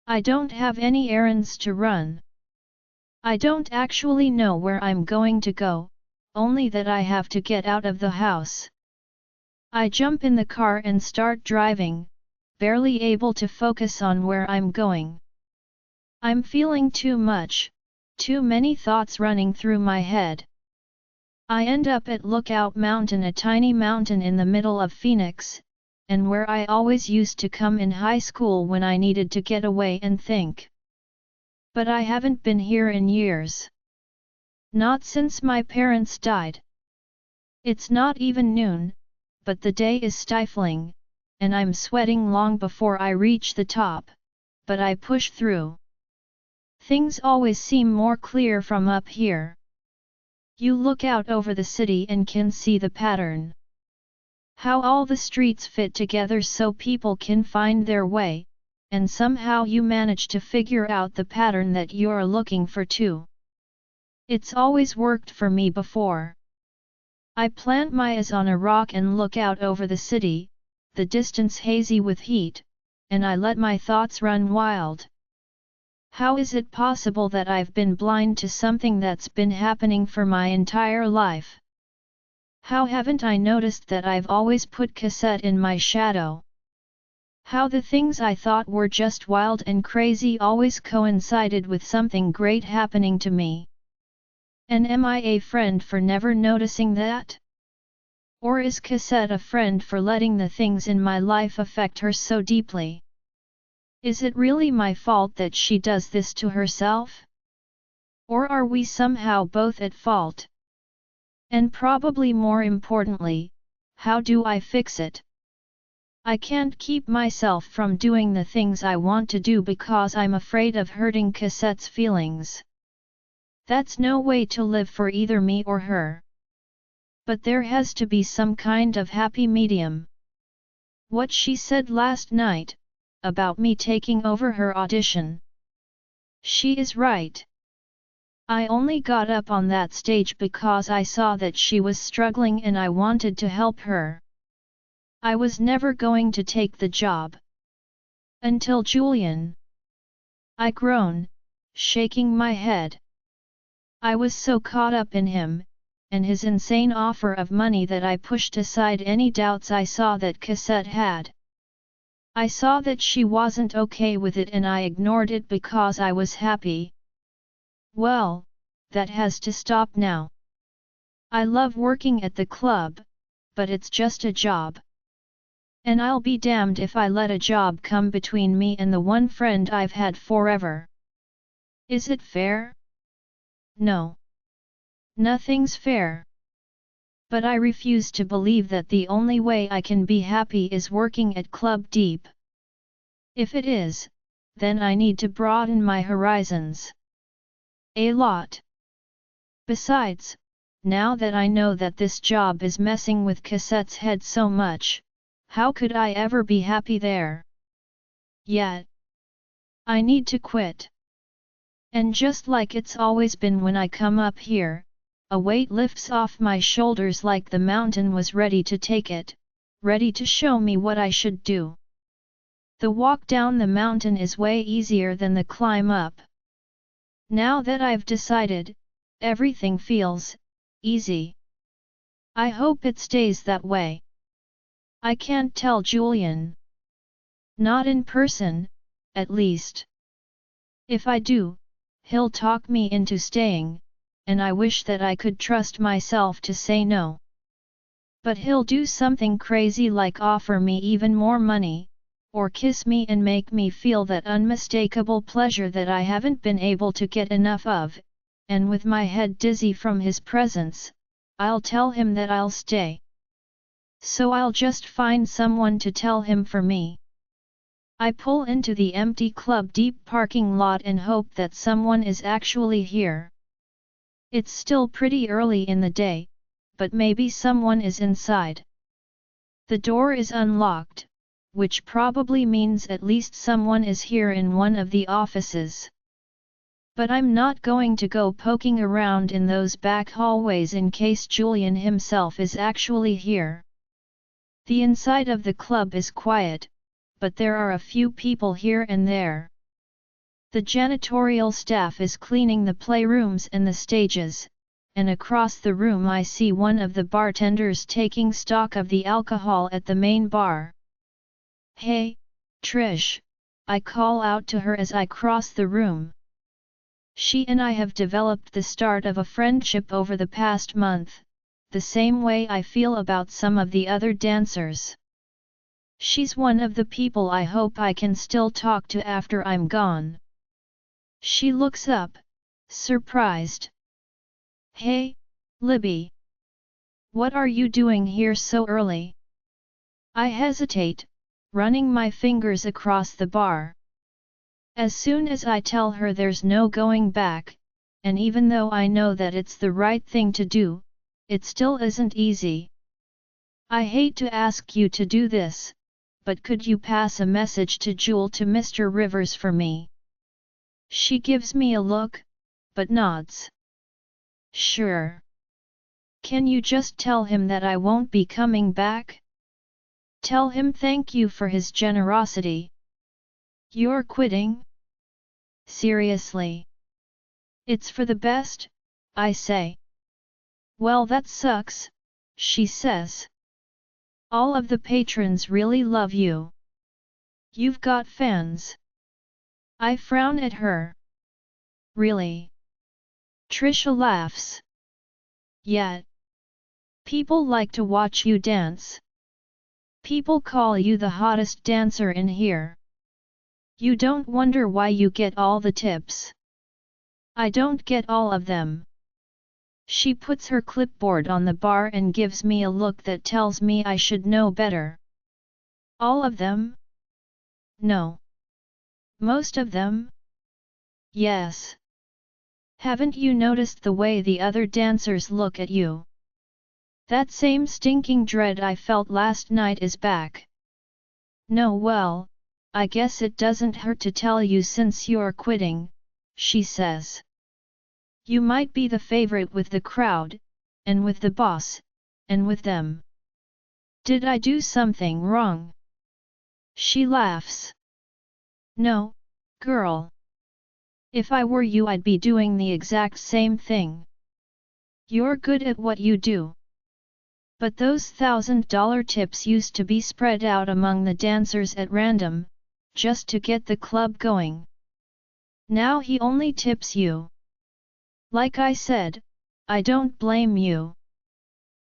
I don't have any errands to run. I don't actually know where I'm going to go, only that I have to get out of the house. I jump in the car and start driving, barely able to focus on where I'm going. I'm feeling too much, too many thoughts running through my head. I end up at Lookout Mountain, a tiny mountain in the middle of Phoenix, and where I always used to come in high school when I needed to get away and think. But I haven't been here in years. Not since my parents died. It's not even noon, but the day is stifling, and I'm sweating long before I reach the top, but I push through. Things always seem more clear from up here. You look out over the city and can see the pattern. How all the streets fit together so people can find their way, and somehow you manage to figure out the pattern that you're looking for too. It's always worked for me before. I plant my eyes on a rock and look out over the city, the distance hazy with heat, and I let my thoughts run wild. How is it possible that I've been blind to something that's been happening for my entire life? How haven't I noticed that I've always put Cassette in my shadow? How the things I thought were just wild and crazy always coincided with something great happening to me? And am I a friend for never noticing that? Or is Cassette a friend for letting the things in my life affect her so deeply? Is it really my fault that she does this to herself? Or are we somehow both at fault? And probably more importantly, how do I fix it? I can't keep myself from doing the things I want to do because I'm afraid of hurting Cassette's feelings. That's no way to live for either me or her. But there has to be some kind of happy medium. What she said last night, about me taking over her audition. She is right. I only got up on that stage because I saw that she was struggling and I wanted to help her. I was never going to take the job. Until Julian. I groan, shaking my head. I was so caught up in him, and his insane offer of money that I pushed aside any doubts I saw that Cassette had. I saw that she wasn't okay with it and I ignored it because I was happy. Well, that has to stop now. I love working at the club, but it's just a job. And I'll be damned if I let a job come between me and the one friend I've had forever. Is it fair? No. Nothing's fair. But I refuse to believe that the only way I can be happy is working at Club Deep. If it is, then I need to broaden my horizons. A lot. Besides, now that I know that this job is messing with Cassette's head so much, how could I ever be happy there? Yet, I need to quit. And just like it's always been when I come up here, a weight lifts off my shoulders like the mountain was ready to take it, ready to show me what I should do. The walk down the mountain is way easier than the climb up. Now that I've decided, everything feels easy. I hope it stays that way. I can't tell Julian. Not in person, at least. If I do, he'll talk me into staying, and I wish that I could trust myself to say no. But he'll do something crazy like offer me even more money, or kiss me and make me feel that unmistakable pleasure that I haven't been able to get enough of, and with my head dizzy from his presence, I'll tell him that I'll stay. So I'll just find someone to tell him for me. I pull into the empty Club Deep parking lot and hope that someone is actually here. It's still pretty early in the day, but maybe someone is inside. The door is unlocked, which probably means at least someone is here in one of the offices. But I'm not going to go poking around in those back hallways in case Julian himself is actually here. The inside of the club is quiet, but there are a few people here and there. The janitorial staff is cleaning the playrooms and the stages, and across the room I see one of the bartenders taking stock of the alcohol at the main bar. "Hey, Trish," I call out to her as I cross the room. She and I have developed the start of a friendship over the past month, the same way I feel about some of the other dancers. She's one of the people I hope I can still talk to after I'm gone. She looks up, surprised. "Hey, Libby. What are you doing here so early?" I hesitate, running my fingers across the bar. As soon as I tell her there's no going back, and even though I know that it's the right thing to do, it still isn't easy. "I hate to ask you to do this, but could you pass a message to Mr. Rivers for me?" She gives me a look, but nods. "Sure. Can you just tell him that I won't be coming back? Tell him thank you for his generosity." "You're quitting? Seriously? It's for the best," I say. "Well, that sucks," she says. "All of the patrons really love you. You've got fans." I frown at her. "Really?" Trisha laughs. "Yeah. People like to watch you dance. People call you the hottest dancer in here. You don't wonder why you get all the tips." "I don't get all of them." She puts her clipboard on the bar and gives me a look that tells me I should know better. "All of them?" "No. Most of them?" "Yes. Haven't you noticed the way the other dancers look at you? That same stinking dread I felt last night is back." "No, well, I guess it doesn't hurt to tell you since you're quitting," she says. "You might be the favorite with the crowd, and with the boss, and with them. Did I do something wrong?" She laughs. "No, girl. If I were you, I'd be doing the exact same thing. You're good at what you do." But those $1,000 tips used to be spread out among the dancers at random, just to get the club going. Now he only tips you. Like I said, I don't blame you.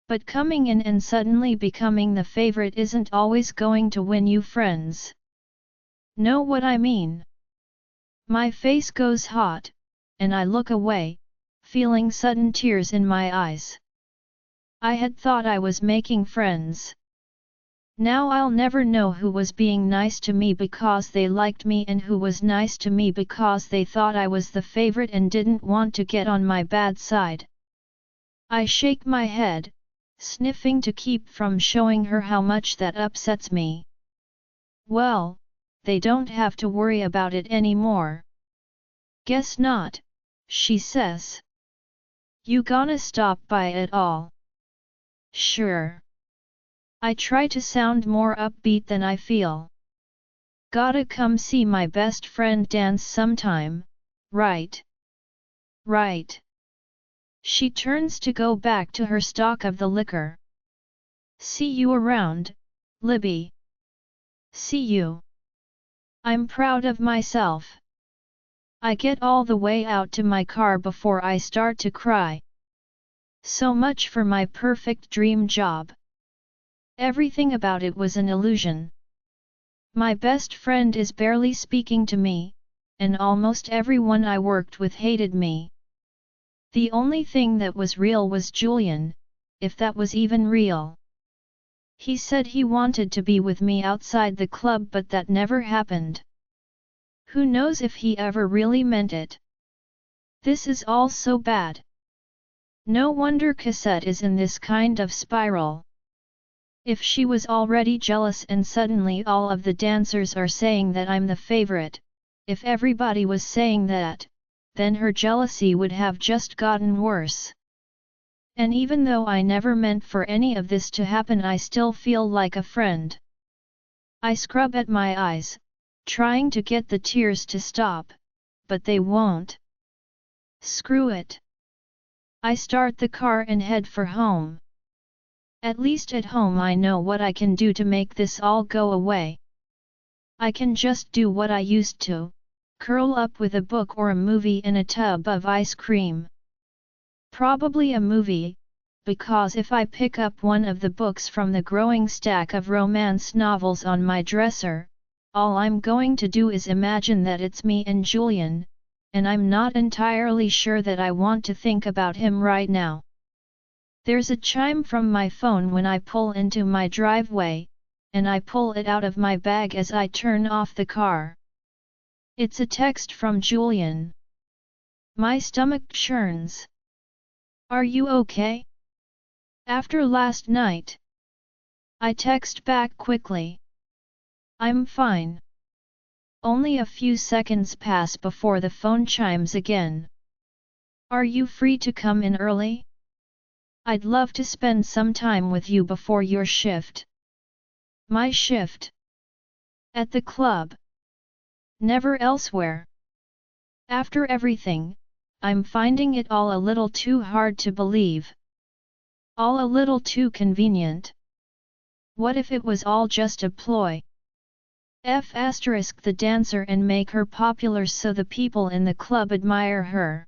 But coming in and suddenly becoming the favorite isn't always going to win you friends. Know what I mean? My face goes hot, and I look away, feeling sudden tears in my eyes. I had thought I was making friends. Now I'll never know who was being nice to me because they liked me and who was nice to me because they thought I was the favorite and didn't want to get on my bad side. I shake my head, sniffing to keep from showing her how much that upsets me. Well, they don't have to worry about it anymore. Guess not, she says. You gonna stop by at all? Sure. I try to sound more upbeat than I feel. Gotta come see my best friend dance sometime, right? Right. She turns to go back to her stock of the liquor. See you around, Libby. See you. I'm proud of myself. I get all the way out to my car before I start to cry. So much for my perfect dream job. Everything about it was an illusion. My best friend is barely speaking to me, and almost everyone I worked with hated me. The only thing that was real was Julian, if that was even real. He said he wanted to be with me outside the club, but that never happened. Who knows if he ever really meant it? This is all so bad. No wonder Cassette is in this kind of spiral. If she was already jealous and suddenly all of the dancers are saying that I'm the favorite, if everybody was saying that, then her jealousy would have just gotten worse. And even though I never meant for any of this to happen, I still feel like a friend. I scrub at my eyes, trying to get the tears to stop, but they won't. Screw it. I start the car and head for home. At least at home I know what I can do to make this all go away. I can just do what I used to, curl up with a book or a movie in a tub of ice cream. Probably a movie, because if I pick up one of the books from the growing stack of romance novels on my dresser, all I'm going to do is imagine that it's me and Julian, and I'm not entirely sure that I want to think about him right now. There's a chime from my phone when I pull into my driveway, and I pull it out of my bag as I turn off the car. It's a text from Julian. My stomach churns. Are you okay? After last night? I text back quickly. I'm fine. Only a few seconds pass before the phone chimes again. Are you free to come in early? I'd love to spend some time with you before your shift. My shift? At the club. Never elsewhere. After everything, I'm finding it all a little too hard to believe. All a little too convenient. What if it was all just a ploy? The dancer and make her popular so the people in the club admire her.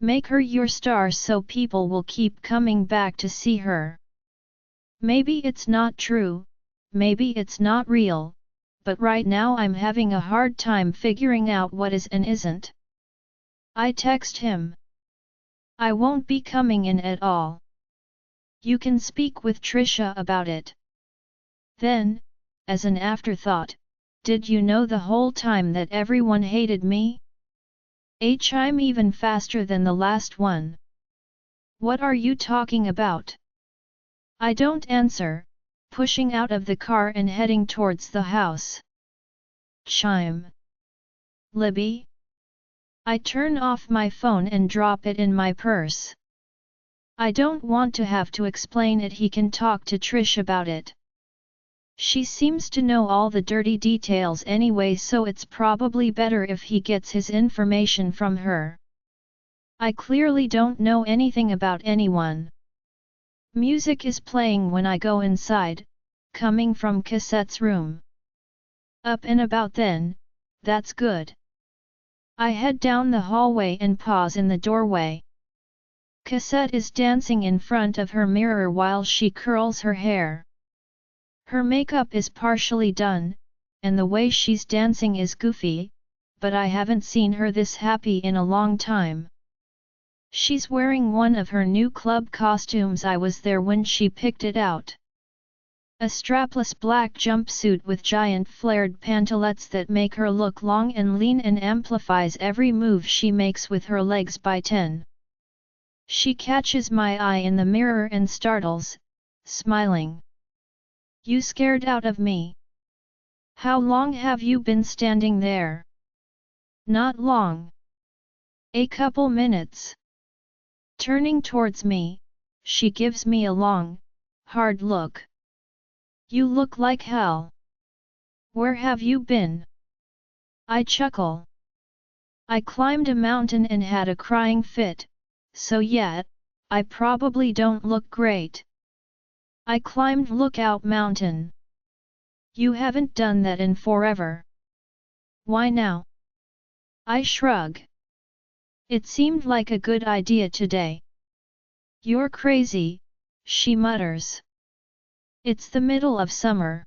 Make her your star so people will keep coming back to see her. Maybe it's not true, maybe it's not real, but right now I'm having a hard time figuring out what is and isn't. I text him. I won't be coming in at all. You can speak with Trisha about it. Then, as an afterthought, did you know the whole time that everyone hated me? A chime even faster than the last one. What are you talking about? I don't answer, pushing out of the car and heading towards the house. Chime. Libby? I turn off my phone and drop it in my purse. I don't want to have to explain it. He can talk to Trish about it. She seems to know all the dirty details anyway, so it's probably better if he gets his information from her. I clearly don't know anything about anyone. Music is playing when I go inside, coming from Cassette's room. Up and about then, that's good. I head down the hallway and pause in the doorway. Cassette is dancing in front of her mirror while she curls her hair. Her makeup is partially done, and the way she's dancing is goofy, but I haven't seen her this happy in a long time. She's wearing one of her new club costumes. I was there when she picked it out. A strapless black jumpsuit with giant flared pantalettes that make her look long and lean and amplifies every move she makes with her legs by 10. She catches my eye in the mirror and startles, smiling. You scared out of me? How long have you been standing there? Not long. A couple minutes. Turning towards me, she gives me a long, hard look. You look like hell. Where have you been? I chuckle. I climbed a mountain and had a crying fit, so yeah, I probably don't look great. I climbed Lookout Mountain. You haven't done that in forever. Why now? I shrug. It seemed like a good idea today. You're crazy, she mutters. It's the middle of summer.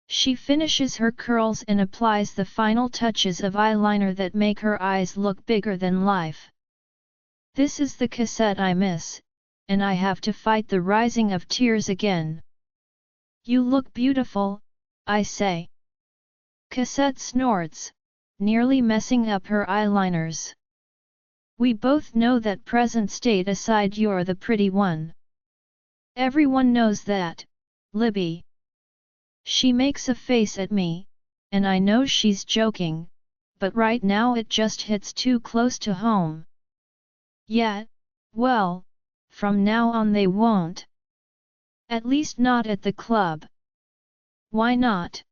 She finishes her curls and applies the final touches of eyeliner that make her eyes look bigger than life. This is the Cassette I miss, and I have to fight the rising of tears again. You look beautiful, I say. Cassette snorts, nearly messing up her eyeliners. We both know that, present state aside, you're the pretty one. Everyone knows that, Libby. She makes a face at me, and I know she's joking, but right now it just hits too close to home. Yeah, well, from now on they won't. At least not at the club. Why not?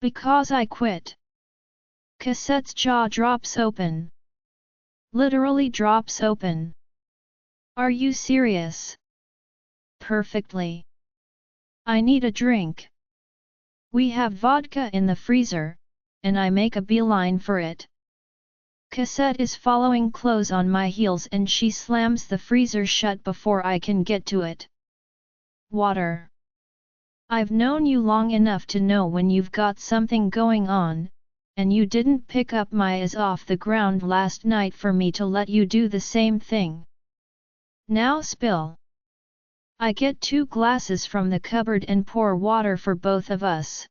Because I quit. Cassette's jaw drops open. Literally drops open. Are you serious? Perfectly. I need a drink. We have vodka in the freezer, and I make a beeline for it. Cassette is following close on my heels and she slams the freezer shut before I can get to it. Water. I've known you long enough to know when you've got something going on, and you didn't pick up my eyes off the ground last night for me to let you do the same thing. Now spill. I get 2 glasses from the cupboard and pour water for both of us.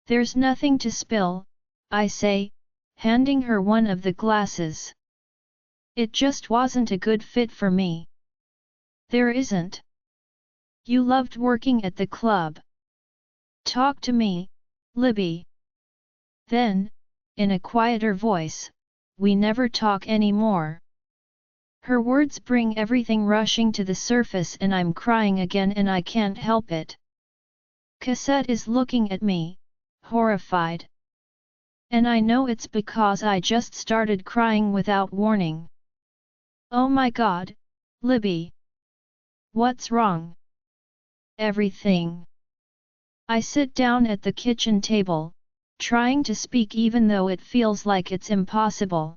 There's nothing to spill, I say, handing her one of the glasses. It just wasn't a good fit for me. There isn't. You loved working at the club. Talk to me, Libby. Then, in a quieter voice, we never talk anymore. Her words bring everything rushing to the surface and I'm crying again and I can't help it. Cassette is looking at me, horrified. And I know it's because I just started crying without warning. Oh my God, Libby. What's wrong? Everything. I sit down at the kitchen table, trying to speak even though it feels like it's impossible.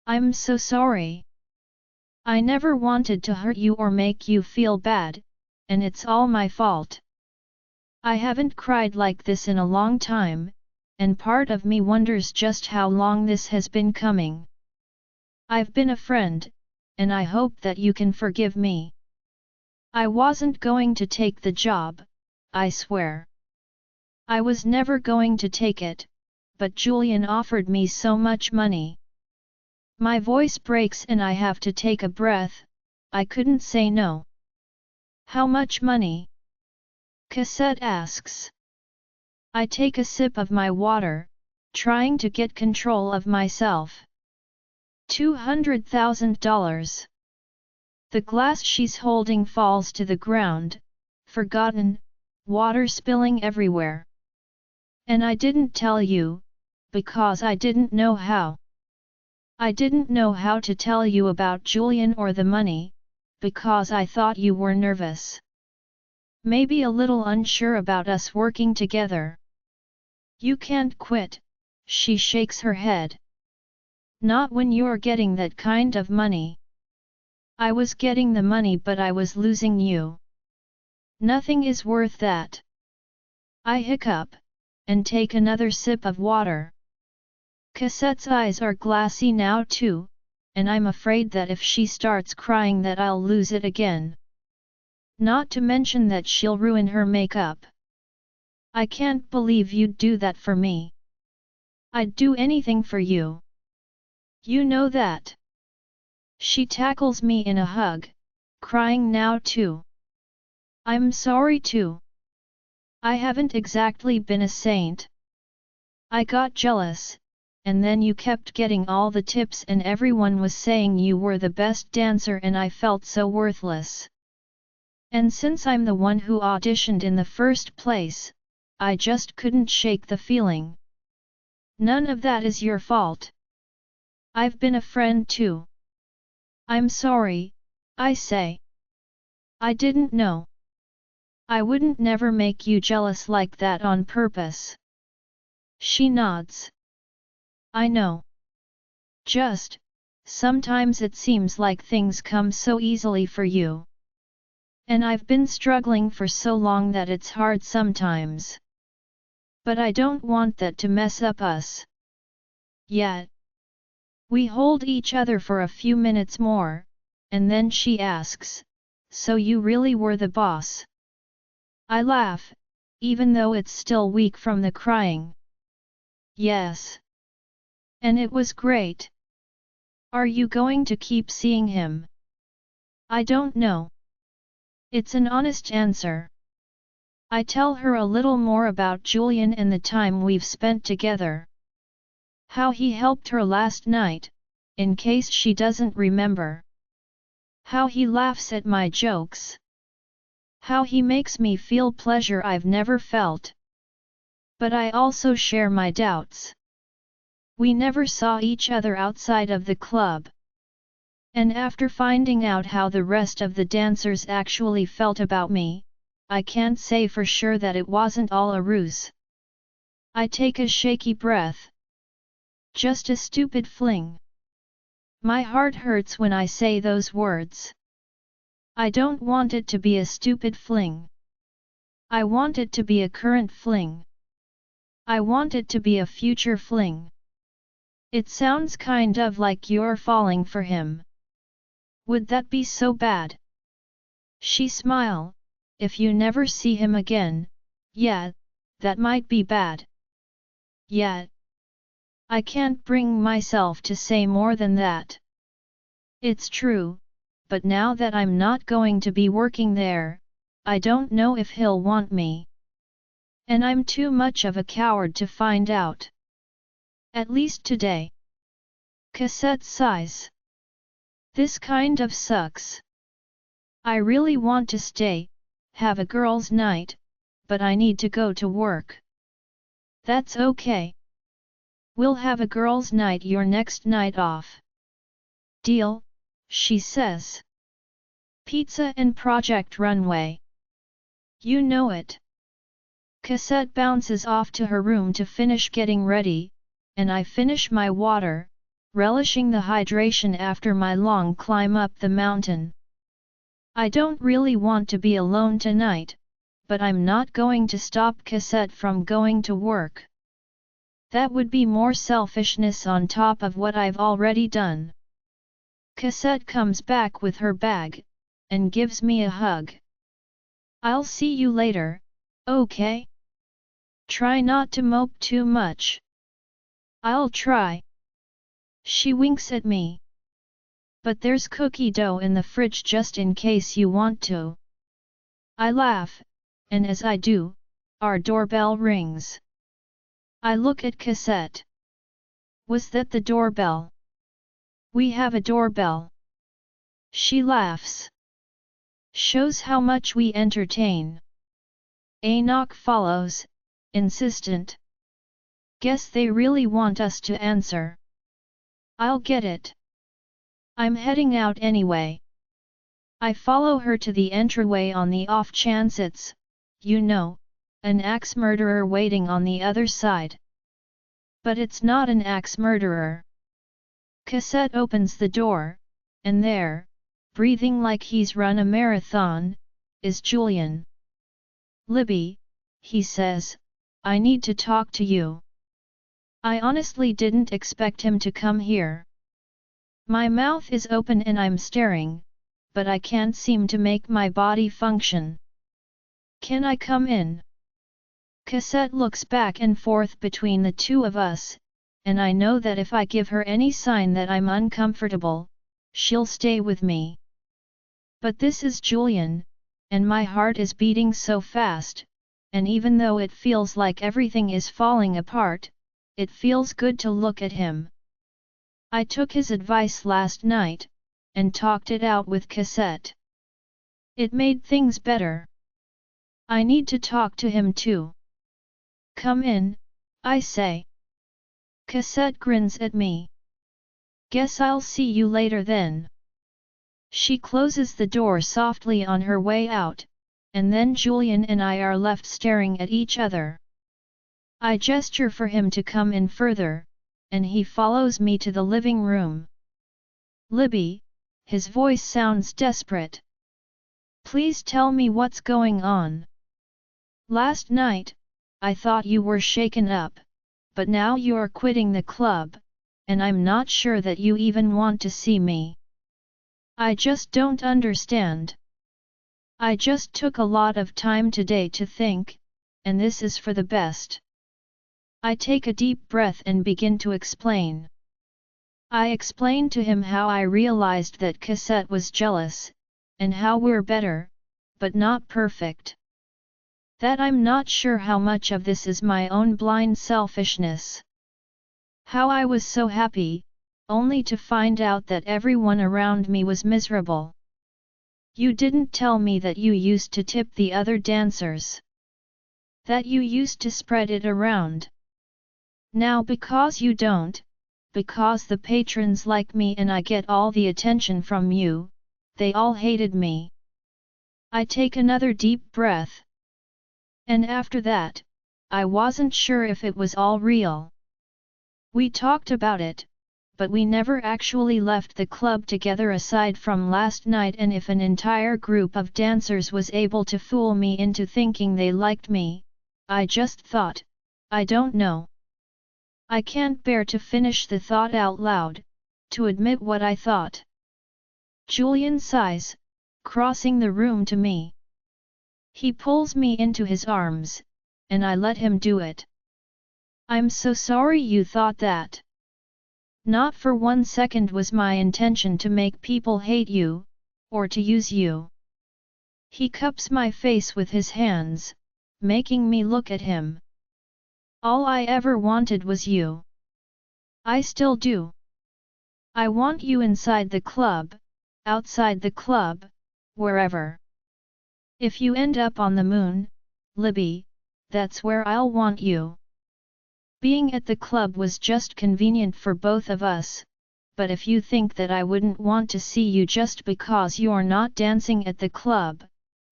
I'm so sorry. I never wanted to hurt you or make you feel bad, and it's all my fault. I haven't cried like this in a long time, and part of me wonders just how long this has been coming. I've been a friend, and I hope that you can forgive me. I wasn't going to take the job, I swear. I was never going to take it, but Julian offered me so much money. My voice breaks and I have to take a breath. I couldn't say no. How much money? Cassette asks. I take a sip of my water, trying to get control of myself. $200,000. The glass she's holding falls to the ground, forgotten, water spilling everywhere. And I didn't tell you, because I didn't know how. I didn't know how to tell you about Julian or the money, because I thought you were nervous. Maybe a little unsure about us working together. You can't quit, she shakes her head. Not when you're getting that kind of money. I was getting the money but I was losing you. Nothing is worth that. I hiccup, and take another sip of water. Cassette's eyes are glassy now too, and I'm afraid that if she starts crying that I'll lose it again. Not to mention that she'll ruin her makeup. I can't believe you'd do that for me. I'd do anything for you. You know that. She tackles me in a hug, crying now too. I'm sorry too. I haven't exactly been a saint. I got jealous, and then you kept getting all the tips and everyone was saying you were the best dancer and I felt so worthless. And since I'm the one who auditioned in the first place, I just couldn't shake the feeling. None of that is your fault. I've been a friend too. I'm sorry, I say. I didn't know. I wouldn't never make you jealous like that on purpose. She nods. I know. Just, sometimes it seems like things come so easily for you. And I've been struggling for so long that it's hard sometimes. But I don't want that to mess up us. Yet. We hold each other for a few minutes more, and then she asks, so you really were the boss? I laugh, even though it's still weak from the crying. Yes. And it was great. Are you going to keep seeing him? I don't know. It's an honest answer. I tell her a little more about Julian and the time we've spent together. How he helped her last night, in case she doesn't remember. How he laughs at my jokes. How he makes me feel pleasure I've never felt. But I also share my doubts. We never saw each other outside of the club. And after finding out how the rest of the dancers actually felt about me, I can't say for sure that it wasn't all a ruse. I take a shaky breath. Just a stupid fling. My heart hurts when I say those words. I don't want it to be a stupid fling. I want it to be a current fling. I want it to be a future fling. It sounds kind of like you're falling for him. Would that be so bad? She smiled. If you never see him again, yeah, that might be bad. Yeah. I can't bring myself to say more than that. It's true, but now that I'm not going to be working there, I don't know if he'll want me. And I'm too much of a coward to find out. At least today. Cassette sighs. This kind of sucks. I really want to stay, have a girls' night, but I need to go to work. That's okay. We'll have a girls' night your next night off. Deal, she says. Pizza and Project Runway. You know it. Cassette bounces off to her room to finish getting ready, and I finish my water, relishing the hydration after my long climb up the mountain. I don't really want to be alone tonight, but I'm not going to stop Cassette from going to work. That would be more selfishness on top of what I've already done. Cassette comes back with her bag, and gives me a hug. I'll see you later, okay? Try not to mope too much. I'll try. She winks at me. But there's cookie dough in the fridge just in case you want to. I laugh, and as I do, our doorbell rings. I look at Cassette. Was that the doorbell? We have a doorbell. She laughs. Shows how much we entertain. A knock follows, insistent. Guess they really want us to answer. I'll get it. I'm heading out anyway. I follow her to the entryway on the off chance it's, you know, an axe murderer waiting on the other side. But it's not an axe murderer. Cassette opens the door, and there, breathing like he's run a marathon, is Julian. "Libby," he says, "I need to talk to you." I honestly didn't expect him to come here. My mouth is open and I'm staring, but I can't seem to make my body function. "Can I come in?" Cassette looks back and forth between the two of us, and I know that if I give her any sign that I'm uncomfortable, she'll stay with me. But this is Julian, and my heart is beating so fast, and even though it feels like everything is falling apart, it feels good to look at him. I took his advice last night, and talked it out with Cassette. It made things better. I need to talk to him too. "Come in," I say. Cassette grins at me. "Guess I'll see you later then." She closes the door softly on her way out, and then Julian and I are left staring at each other. I gesture for him to come in further, and he follows me to the living room. "Libby," his voice sounds desperate. "Please tell me what's going on. Last night, I thought you were shaken up, but now you're quitting the club, and I'm not sure that you even want to see me. I just don't understand. I just took a lot of time today to think, and this is for the best." I take a deep breath and begin to explain. I explain to him how I realized that Cassette was jealous, and how we're better, but not perfect. That I'm not sure how much of this is my own blind selfishness. How I was so happy, only to find out that everyone around me was miserable. "You didn't tell me that you used to tip the other dancers. That you used to spread it around. Now because you don't, because the patrons like me and I get all the attention from you, they all hated me." I take another deep breath. "And after that, I wasn't sure if it was all real. We talked about it, but we never actually left the club together aside from last night, and if an entire group of dancers was able to fool me into thinking they liked me, I just thought, I don't know." I can't bear to finish the thought out loud, to admit what I thought. Julian sighs, crossing the room to me. He pulls me into his arms, and I let him do it. "I'm so sorry you thought that. Not for 1 second was my intention to make people hate you, or to use you." He cups my face with his hands, making me look at him. "All I ever wanted was you. I still do. I want you inside the club, outside the club, wherever. If you end up on the moon, Libby, that's where I'll want you." Being at the club was just convenient for both of us, but if you think that I wouldn't want to see you just because you're not dancing at the club,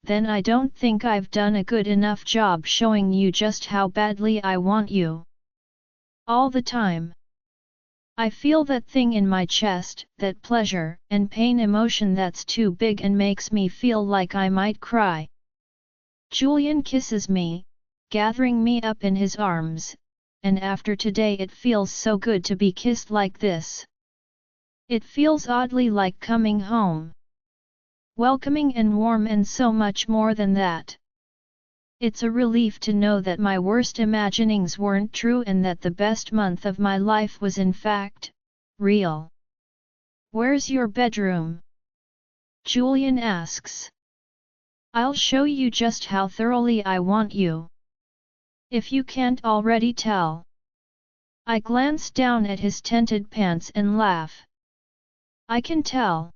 then I don't think I've done a good enough job showing you just how badly I want you. All the time. I feel that thing in my chest, that pleasure and pain emotion that's too big and makes me feel like I might cry. Julian kisses me, gathering me up in his arms, and after today it feels so good to be kissed like this. It feels oddly like coming home. Welcoming and warm and so much more than that. It's a relief to know that my worst imaginings weren't true and that the best month of my life was in fact real. "Where's your bedroom?" Julian asks. "I'll show you just how thoroughly I want you. If you can't already tell." I glance down at his tented pants and laugh. "I can tell."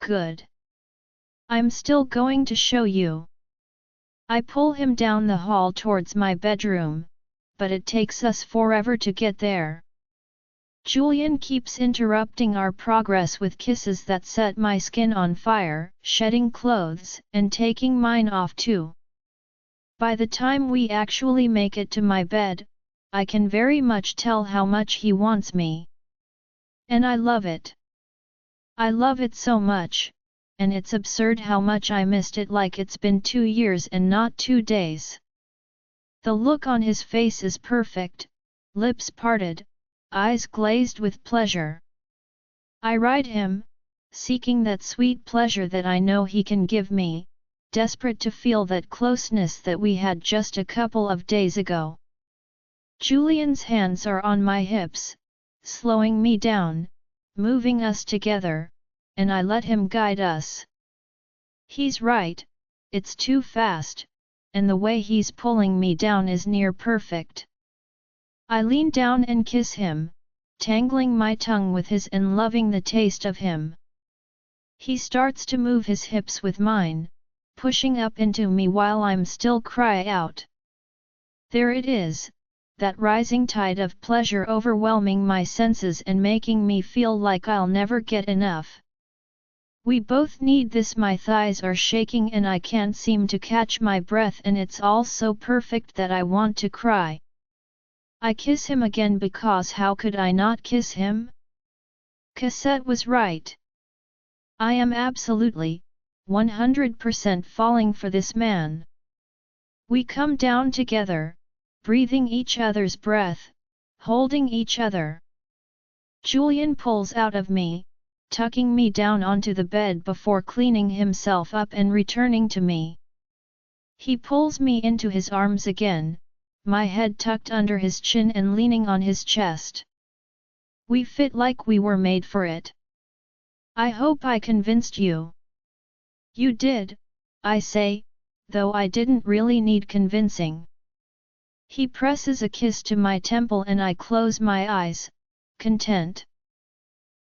"Good. I'm still going to show you." I pull him down the hall towards my bedroom, but it takes us forever to get there. Julian keeps interrupting our progress with kisses that set my skin on fire, shedding clothes and taking mine off too. By the time we actually make it to my bed, I can very much tell how much he wants me. And I love it. I love it so much, and it's absurd how much I missed it, like it's been 2 years and not 2 days. The look on his face is perfect, lips parted, eyes glazed with pleasure. I ride him, seeking that sweet pleasure that I know he can give me, desperate to feel that closeness that we had just a couple of days ago. Julian's hands are on my hips, slowing me down, moving us together, and I let him guide us. He's right, it's too fast, and the way he's pulling me down is near perfect. I lean down and kiss him, tangling my tongue with his and loving the taste of him. He starts to move his hips with mine, pushing up into me while I'm still cry out. There it is, that rising tide of pleasure overwhelming my senses and making me feel like I'll never get enough. We both need this. My thighs are shaking and I can't seem to catch my breath, and it's all so perfect that I want to cry. I kiss him again because how could I not kiss him? Cassette was right. I am absolutely, 100% falling for this man. We come down together, breathing each other's breath, holding each other. Julian pulls out of me, tucking me down onto the bed before cleaning himself up and returning to me. He pulls me into his arms again, my head tucked under his chin and leaning on his chest. We fit like we were made for it. I hope I convinced you. You did, I say, though I didn't really need convincing. He presses a kiss to my temple and I close my eyes, content.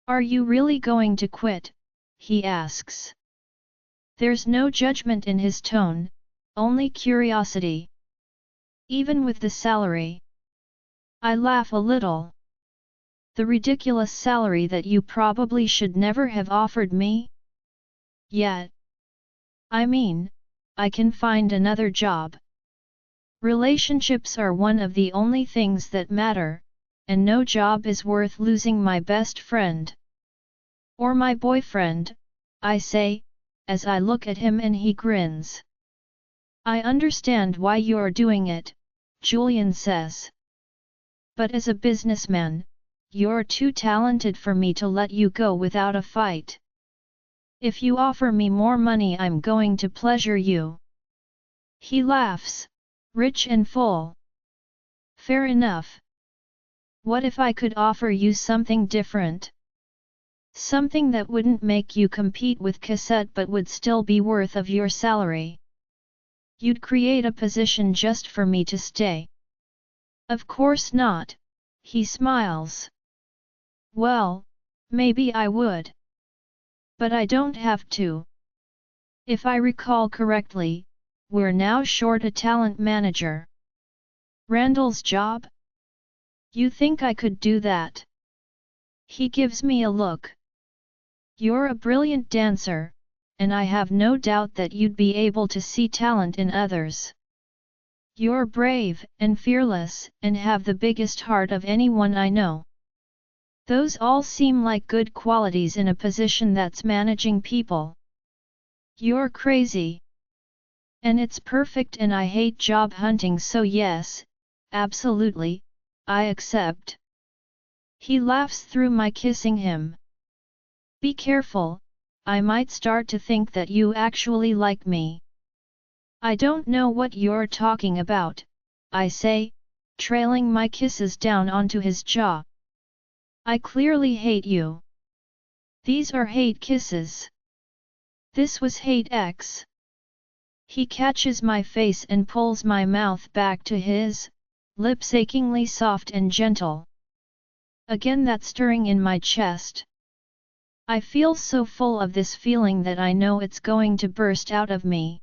Are you really going to quit? He asks. There's no judgment in his tone, only curiosity. Even with the salary? I laugh a little. The ridiculous salary that you probably should never have offered me? Yet. I mean, I can find another job. Relationships are one of the only things that matter, and no job is worth losing my best friend. Or my boyfriend, I say, as I look at him and he grins. I understand why you're doing it, Julian says. But as a businessman, you're too talented for me to let you go without a fight. If you offer me more money, I'm going to pleasure you. He laughs, rich and full. Fair enough. What if I could offer you something different? Something that wouldn't make you compete with Cassette but would still be worth of your salary. You'd create a position just for me to stay. Of course not, he smiles. Well, maybe I would. But I don't have to. If I recall correctly, we're now short a talent manager. Randall's job? You think I could do that? He gives me a look. You're a brilliant dancer, and I have no doubt that you'd be able to see talent in others. You're brave and fearless and have the biggest heart of anyone I know. Those all seem like good qualities in a position that's managing people. You're crazy. And it's perfect, and I hate job hunting, so yes, absolutely, I accept. He laughs through my kissing him. Be careful, I might start to think that you actually like me. I don't know what you're talking about, I say, trailing my kisses down onto his jaw. I clearly hate you. These are hate kisses. This was hate X. He catches my face and pulls my mouth back to his, lips achingly soft and gentle. Again that stirring in my chest. I feel so full of this feeling that I know it's going to burst out of me.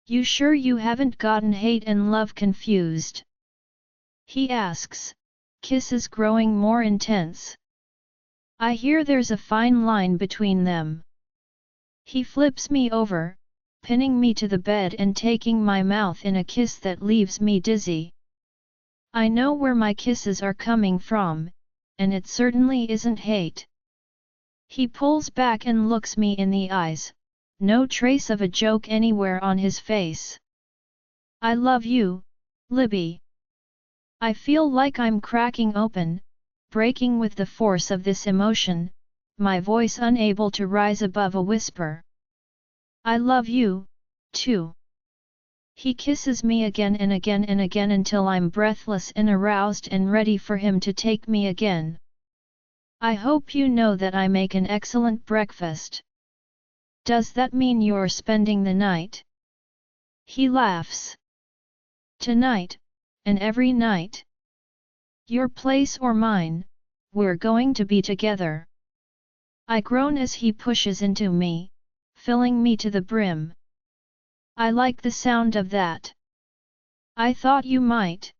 You sure you haven't gotten hate and love confused? He asks, kisses growing more intense. I hear there's a fine line between them. He flips me over, pinning me to the bed and taking my mouth in a kiss that leaves me dizzy. I know where my kisses are coming from, and it certainly isn't hate. He pulls back and looks me in the eyes, no trace of a joke anywhere on his face. I love you, Libby. I feel like I'm cracking open, breaking with the force of this emotion, my voice unable to rise above a whisper. I love you, too. He kisses me again and again and again until I'm breathless and aroused and ready for him to take me again. I hope you know that I make an excellent breakfast. Does that mean you're spending the night? He laughs. Tonight, and every night. Your place or mine, we're going to be together. I groan as he pushes into me, filling me to the brim. I like the sound of that. I thought you might.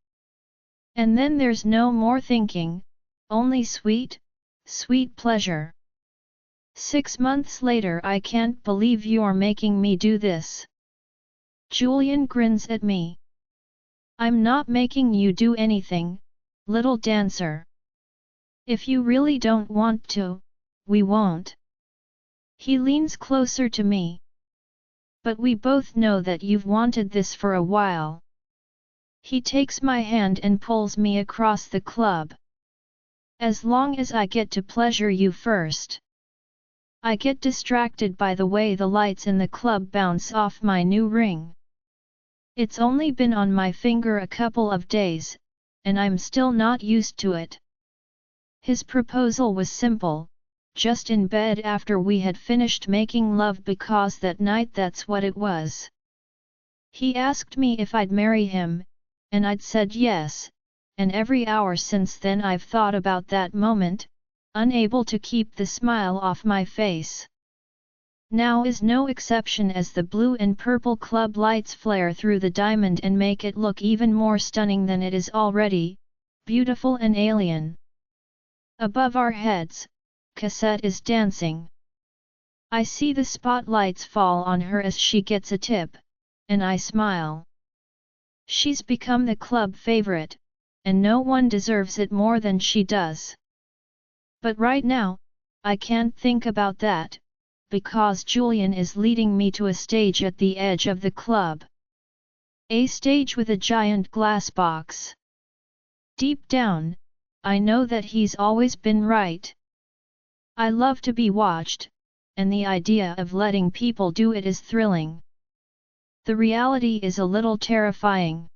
And then there's no more thinking, only sweet, sweet pleasure. 6 months later, I can't believe you're making me do this. Julian grins at me. I'm not making you do anything, little dancer. If you really don't want to, we won't. He leans closer to me. But we both know that you've wanted this for a while. He takes my hand and pulls me across the club. As long as I get to pleasure you first. I get distracted by the way the lights in the club bounce off my new ring. It's only been on my finger a couple of days, and I'm still not used to it. His proposal was simple, just in bed after we had finished making love because that night that's what it was. He asked me if I'd marry him, and I'd said yes, and every hour since then I've thought about that moment, unable to keep the smile off my face. Now is no exception as the blue and purple club lights flare through the diamond and make it look even more stunning than it is already, beautiful and alien. Above our heads, Cassette is dancing. I see the spotlights fall on her as she gets a tip, and I smile. She's become the club favorite, and no one deserves it more than she does. But right now, I can't think about that, because Julian is leading me to a stage at the edge of the club. A stage with a giant glass box. Deep down, I know that he's always been right. I love to be watched, and the idea of letting people do it is thrilling. The reality is a little terrifying.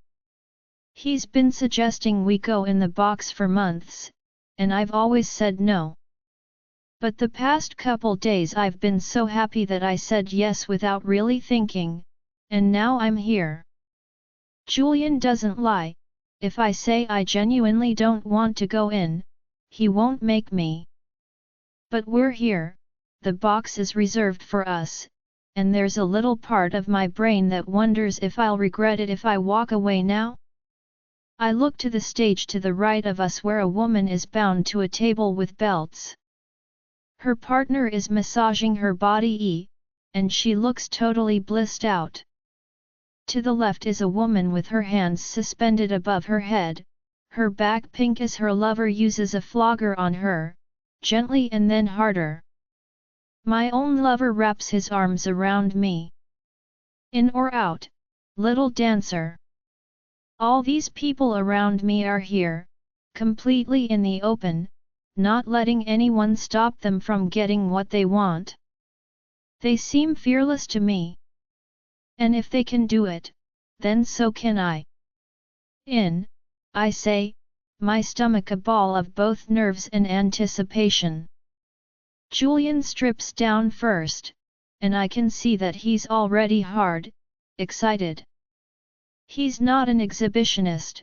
He's been suggesting we go in the box for months, and I've always said no. But the past couple days I've been so happy that I said yes without really thinking, and now I'm here. Julian doesn't lie, if I say I genuinely don't want to go in, he won't make me. But we're here, the box is reserved for us, and there's a little part of my brain that wonders if I'll regret it if I walk away now. I look to the stage to the right of us where a woman is bound to a table with belts. Her partner is massaging her body, and she looks totally blissed out. To the left is a woman with her hands suspended above her head, her back pink as her lover uses a flogger on her, gently and then harder. My own lover wraps his arms around me. In or out, little dancer. All these people around me are here, completely in the open, not letting anyone stop them from getting what they want. They seem fearless to me. And if they can do it, then so can I. In, I say, my stomach a ball of both nerves and anticipation. Julian strips down first, and I can see that he's already hard, excited. He's not an exhibitionist,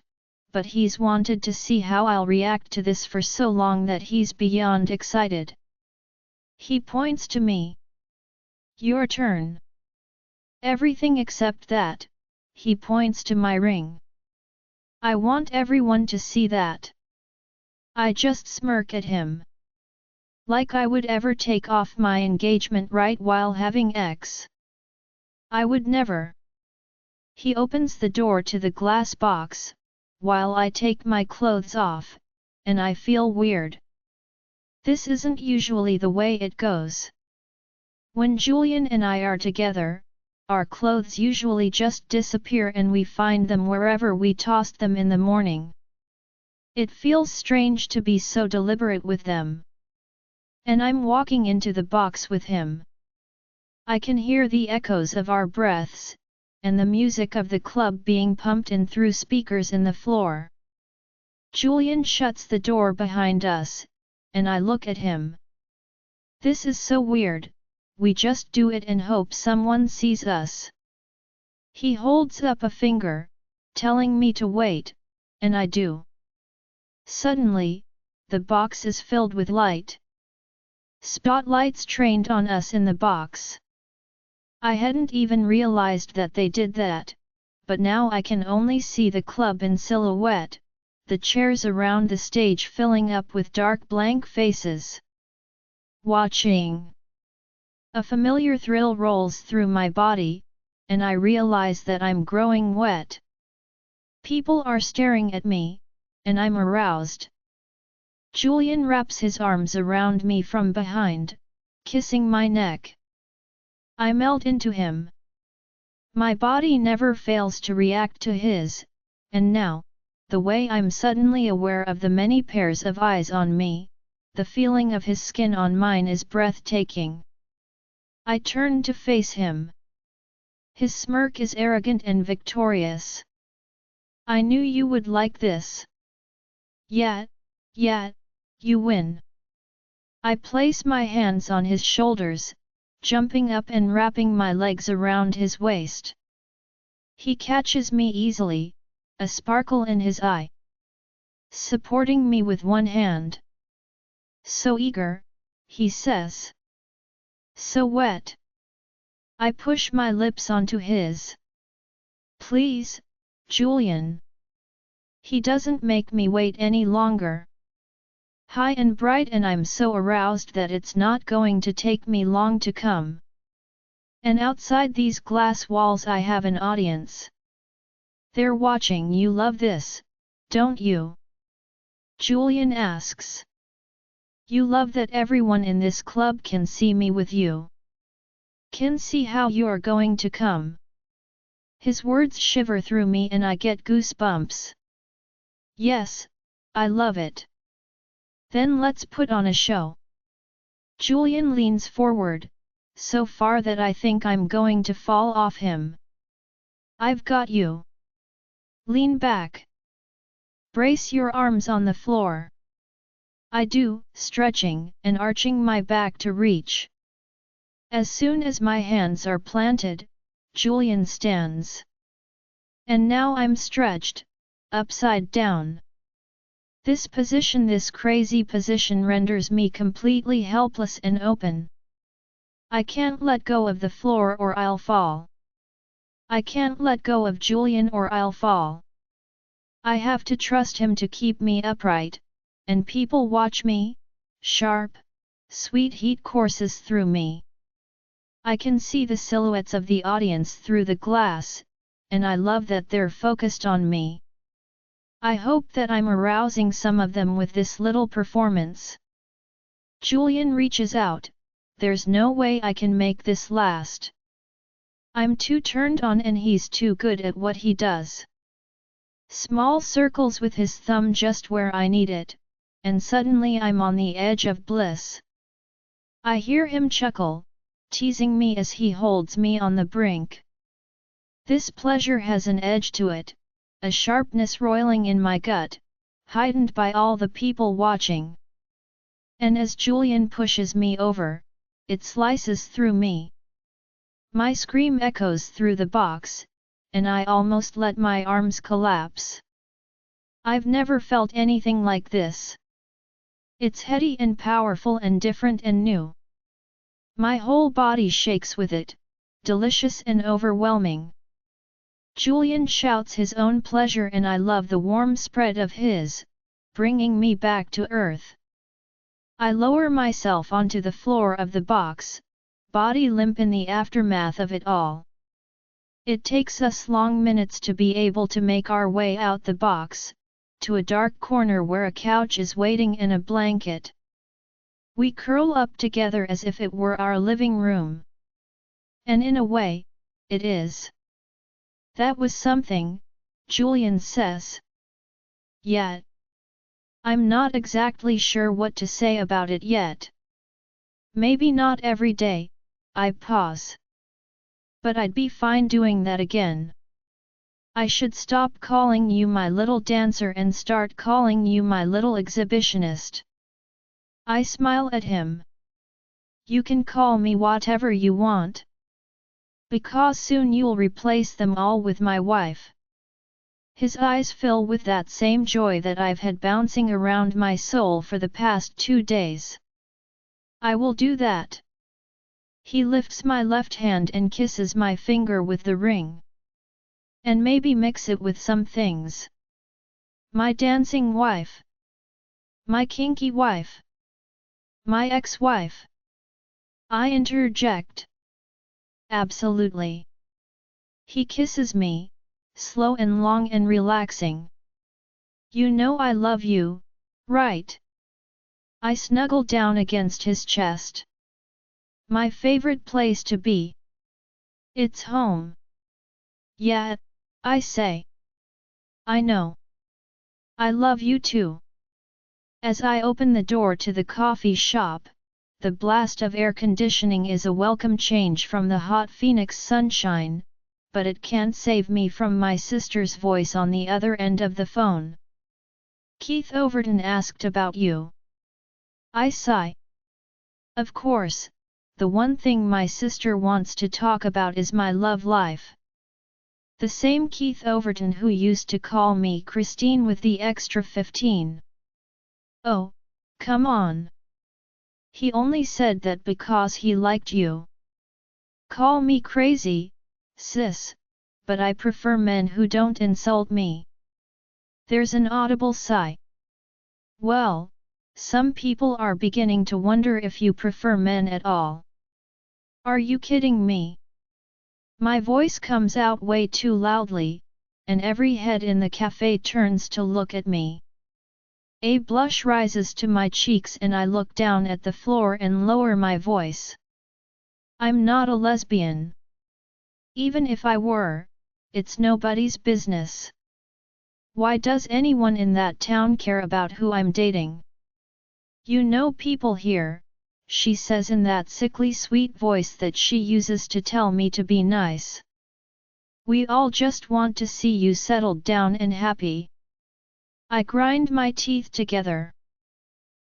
but he's wanted to see how I'll react to this for so long that he's beyond excited. He points to me. Your turn. Everything except that, he points to my ring. I want everyone to see that. I just smirk at him. Like I would ever take off my engagement right while having sex. I would never. He opens the door to the glass box, while I take my clothes off, and I feel weird. This isn't usually the way it goes. When Julian and I are together, our clothes usually just disappear and we find them wherever we tossed them in the morning. It feels strange to be so deliberate with them. And I'm walking into the box with him. I can hear the echoes of our breaths, and the music of the club being pumped in through speakers in the floor. Julian shuts the door behind us, and I look at him. This is so weird, we just do it and hope someone sees us. He holds up a finger, telling me to wait, and I do. Suddenly, the box is filled with light. Spotlights trained on us in the box. I hadn't even realized that they did that, but now I can only see the club in silhouette, the chairs around the stage filling up with dark blank faces. Watching. A familiar thrill rolls through my body, and I realize that I'm growing wet. People are staring at me, and I'm aroused. Julian wraps his arms around me from behind, kissing my neck. I melt into him. My body never fails to react to his, and now, the way I'm suddenly aware of the many pairs of eyes on me, the feeling of his skin on mine is breathtaking. I turn to face him. His smirk is arrogant and victorious. I knew you would like this. Yeah, you win. I place my hands on his shoulders, jumping up and wrapping my legs around his waist. He catches me easily, a sparkle in his eye. Supporting me with one hand. So eager, he says. So wet. I push my lips onto his. Please, Julian. He doesn't make me wait any longer. High and bright, and I'm so aroused that it's not going to take me long to come. And outside these glass walls I have an audience. They're watching. You love this, don't you? Julian asks. You love that everyone in this club can see me with you. Can see how you're going to come. His words shiver through me and I get goosebumps. Yes, I love it. Then let's put on a show. Julian leans forward, so far that I think I'm going to fall off him. I've got you. Lean back. Brace your arms on the floor. I do, stretching and arching my back to reach. As soon as my hands are planted, Julian stands. And now I'm stretched, upside down. This crazy position renders me completely helpless and open. I can't let go of the floor or I'll fall. I can't let go of Julian or I'll fall. I have to trust him to keep me upright, and people watch me. Sharp, sweet heat courses through me. I can see the silhouettes of the audience through the glass, and I love that they're focused on me. I hope that I'm arousing some of them with this little performance. Julian reaches out. There's no way I can make this last. I'm too turned on and he's too good at what he does. Small circles with his thumb just where I need it, and suddenly I'm on the edge of bliss. I hear him chuckle, teasing me as he holds me on the brink. This pleasure has an edge to it, a sharpness roiling in my gut, heightened by all the people watching. And as Julian pushes me over, it slices through me. My scream echoes through the box, and I almost let my arms collapse. I've never felt anything like this. It's heady and powerful and different and new. My whole body shakes with it, delicious and overwhelming. Julian shouts his own pleasure and I love the warm spread of his, bringing me back to earth. I lower myself onto the floor of the box, body limp in the aftermath of it all. It takes us long minutes to be able to make our way out the box, to a dark corner where a couch is waiting and a blanket. We curl up together as if it were our living room. And in a way, it is. That was something, Julian says. Yet, I'm not exactly sure what to say about it yet. Maybe not every day, I pause. But I'd be fine doing that again. I should stop calling you my little dancer and start calling you my little exhibitionist. I smile at him. You can call me whatever you want. Because soon you'll replace them all with my wife. His eyes fill with that same joy that I've had bouncing around my soul for the past 2 days. I will do that. He lifts my left hand and kisses my finger with the ring. And maybe mix it with some things. My dancing wife. My kinky wife. My ex-wife. I interject. Absolutely. He kisses me, slow and long and relaxing. You know I love you, right? I snuggle down against his chest. My favorite place to be. It's home. Yeah, I say. I know. I love you too. As I open the door to the coffee shop, the blast of air conditioning is a welcome change from the hot Phoenix sunshine, but it can't save me from my sister's voice on the other end of the phone. Keith Overton asked about you. I sigh. Of course, the one thing my sister wants to talk about is my love life. The same Keith Overton who used to call me Christine with the extra 15. Oh, come on. He only said that because he liked you. Call me crazy, sis, but I prefer men who don't insult me. There's an audible sigh. Well, some people are beginning to wonder if you prefer men at all. Are you kidding me? My voice comes out way too loudly, and every head in the cafe turns to look at me. A blush rises to my cheeks and I look down at the floor and lower my voice. I'm not a lesbian. Even if I were, it's nobody's business. Why does anyone in that town care about who I'm dating? You know people here, she says in that sickly sweet voice that she uses to tell me to be nice. We all just want to see you settled down and happy. I grind my teeth together.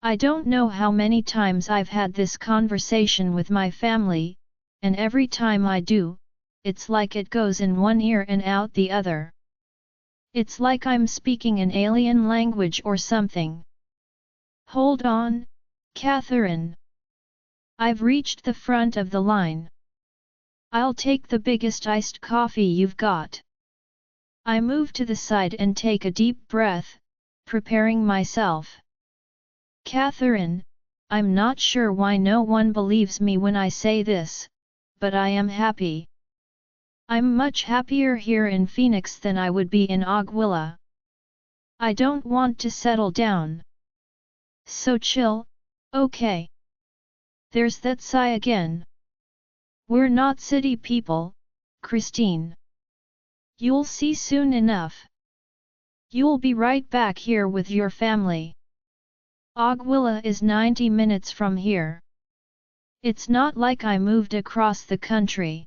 I don't know how many times I've had this conversation with my family, and every time I do, it's like it goes in one ear and out the other. It's like I'm speaking an alien language or something. Hold on, Catherine. I've reached the front of the line. I'll take the biggest iced coffee you've got. I move to the side and take a deep breath, preparing myself. Catherine, I'm not sure why no one believes me when I say this, but I am happy. I'm much happier here in Phoenix than I would be in Aguila. I don't want to settle down. So chill, okay? There's that sigh again. We're not city people, Christine. You'll see soon enough. You'll be right back here with your family. Aguila is 90 minutes from here. It's not like I moved across the country.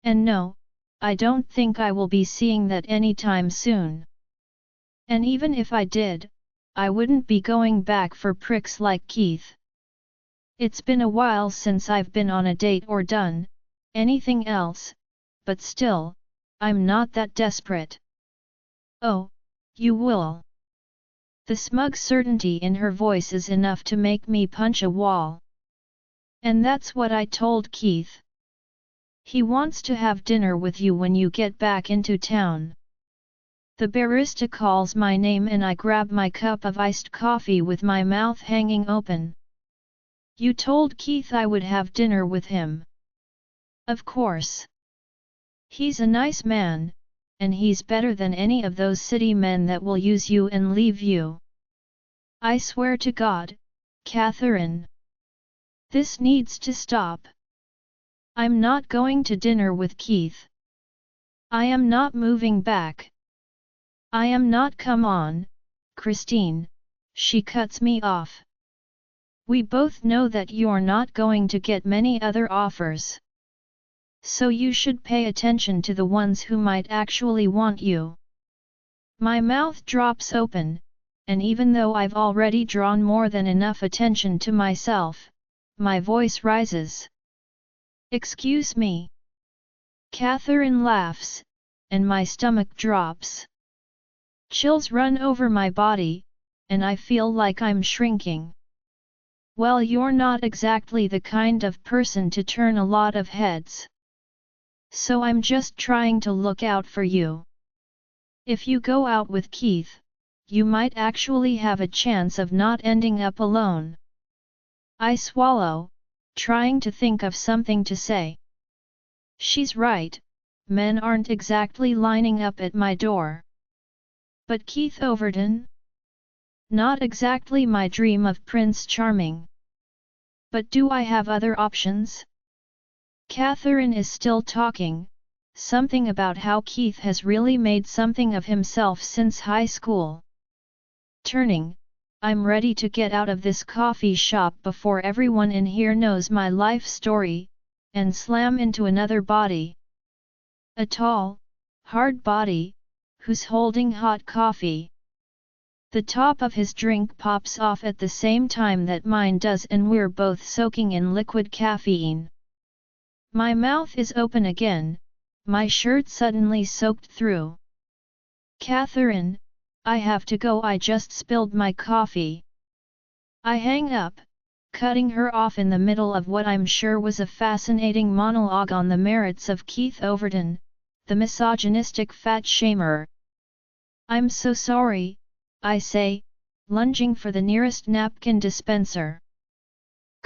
And no, I don't think I will be seeing that anytime soon. And even if I did, I wouldn't be going back for pricks like Keith. It's been a while since I've been on a date or done anything else, but still, I'm not that desperate. Oh, you will. The smug certainty in her voice is enough to make me punch a wall. And that's what I told Keith. He wants to have dinner with you when you get back into town. The barista calls my name and I grab my cup of iced coffee with my mouth hanging open. You told Keith I would have dinner with him. Of course. He's a nice man, and he's better than any of those city men that will use you and leave you. I swear to God, Catherine. This needs to stop. I'm not going to dinner with Keith. I am not moving back. I am not. Come on, Christine, she cuts me off. We both know that you're not going to get many other offers. So you should pay attention to the ones who might actually want you. My mouth drops open, and even though I've already drawn more than enough attention to myself, my voice rises. Excuse me. Catherine laughs, and my stomach drops. Chills run over my body, and I feel like I'm shrinking. Well, you're not exactly the kind of person to turn a lot of heads. So I'm just trying to look out for you. If you go out with Keith, you might actually have a chance of not ending up alone. I swallow, trying to think of something to say. She's right, men aren't exactly lining up at my door. But Keith Overton? Not exactly my dream of Prince Charming. But do I have other options? Catherine is still talking, something about how Keith has really made something of himself since high school. Turning, I'm ready to get out of this coffee shop before everyone in here knows my life story, and slam into another body. A tall, hard body, who's holding hot coffee. The top of his drink pops off at the same time that mine does, and we're both soaking in liquid caffeine. My mouth is open again, my shirt suddenly soaked through. Catherine, I have to go, I just spilled my coffee. I hang up, cutting her off in the middle of what I'm sure was a fascinating monologue on the merits of Keith Overton, the misogynistic fat shamer. I'm so sorry, I say, lunging for the nearest napkin dispenser.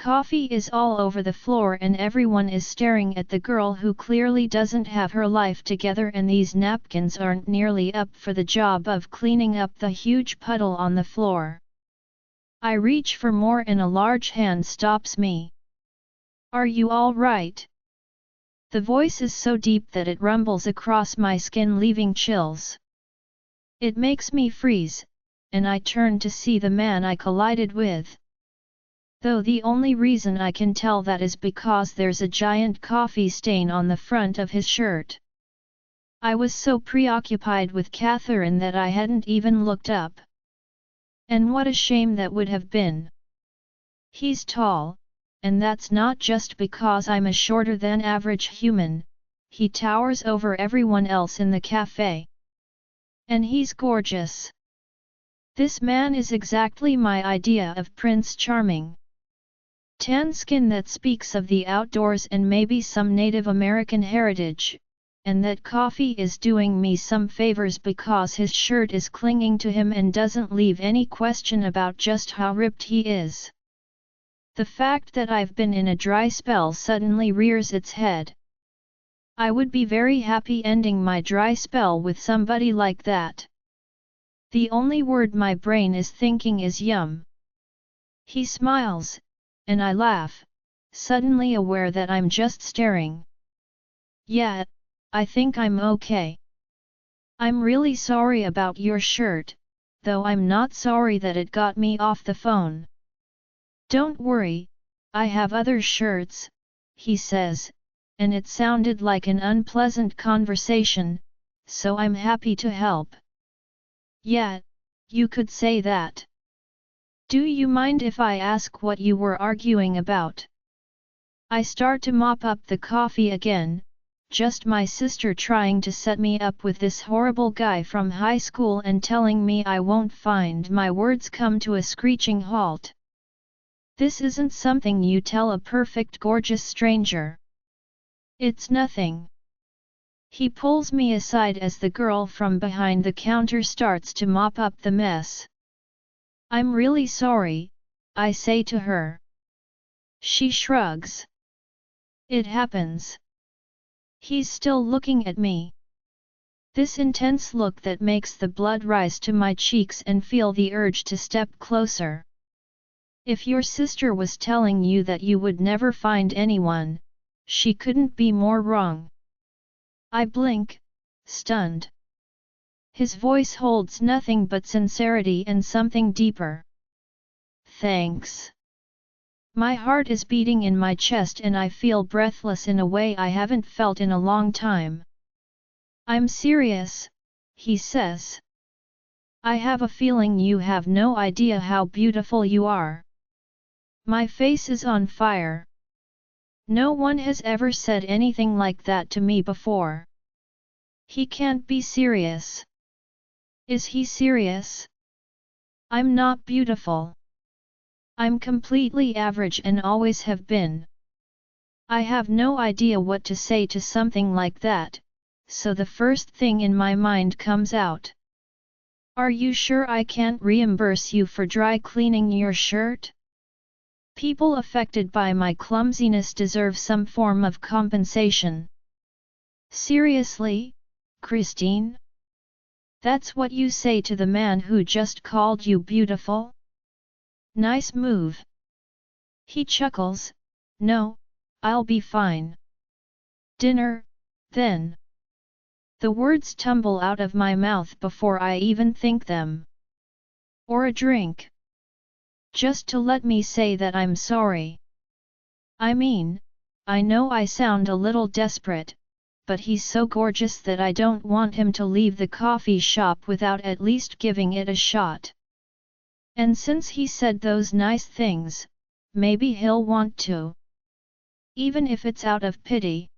Coffee is all over the floor and everyone is staring at the girl who clearly doesn't have her life together, and these napkins aren't nearly up for the job of cleaning up the huge puddle on the floor. I reach for more and a large hand stops me. Are you all right? The voice is so deep that it rumbles across my skin, leaving chills. It makes me freeze, and I turn to see the man I collided with. Though the only reason I can tell that is because there's a giant coffee stain on the front of his shirt. I was so preoccupied with Catherine that I hadn't even looked up. And what a shame that would have been. He's tall, and that's not just because I'm a shorter than average human, he towers over everyone else in the cafe. And he's gorgeous. This man is exactly my idea of Prince Charming. Tan skin that speaks of the outdoors and maybe some Native American heritage, and that coffee is doing me some favors because his shirt is clinging to him and doesn't leave any question about just how ripped he is. The fact that I've been in a dry spell suddenly rears its head. I would be very happy ending my dry spell with somebody like that. The only word my brain is thinking is yum. He smiles, and I laugh, suddenly aware that I'm just staring. Yeah, I think I'm okay. I'm really sorry about your shirt, though I'm not sorry that it got me off the phone. Don't worry, I have other shirts, he says, and it sounded like an unpleasant conversation, so I'm happy to help. Yeah, you could say that. Do you mind if I ask what you were arguing about? I start to mop up the coffee again, just my sister trying to set me up with this horrible guy from high school and telling me I won't find my words come to a screeching halt. This isn't something you tell a perfect gorgeous stranger. It's nothing. He pulls me aside as the girl from behind the counter starts to mop up the mess. I'm really sorry, I say to her. She shrugs. It happens. He's still looking at me. This intense look that makes the blood rise to my cheeks and feel the urge to step closer. If your sister was telling you that you would never find anyone, she couldn't be more wrong. I blink, stunned. His voice holds nothing but sincerity and something deeper. Thanks. My heart is beating in my chest and I feel breathless in a way I haven't felt in a long time. I'm serious, he says. I have a feeling you have no idea how beautiful you are. My face is on fire. No one has ever said anything like that to me before. He can't be serious. Is he serious? I'm not beautiful. I'm completely average and always have been. I have no idea what to say to something like that, so the first thing in my mind comes out. Are you sure I can't reimburse you for dry cleaning your shirt? People affected by my clumsiness deserve some form of compensation. Seriously, Christine? That's what you say to the man who just called you beautiful? Nice move. He chuckles, no, I'll be fine. Dinner, then. The words tumble out of my mouth before I even think them. Or a drink. Just to let me say that I'm sorry. I mean, I know I sound a little desperate, but he's so gorgeous that I don't want him to leave the coffee shop without at least giving it a shot. And since he said those nice things, maybe he'll want to. Even if it's out of pity.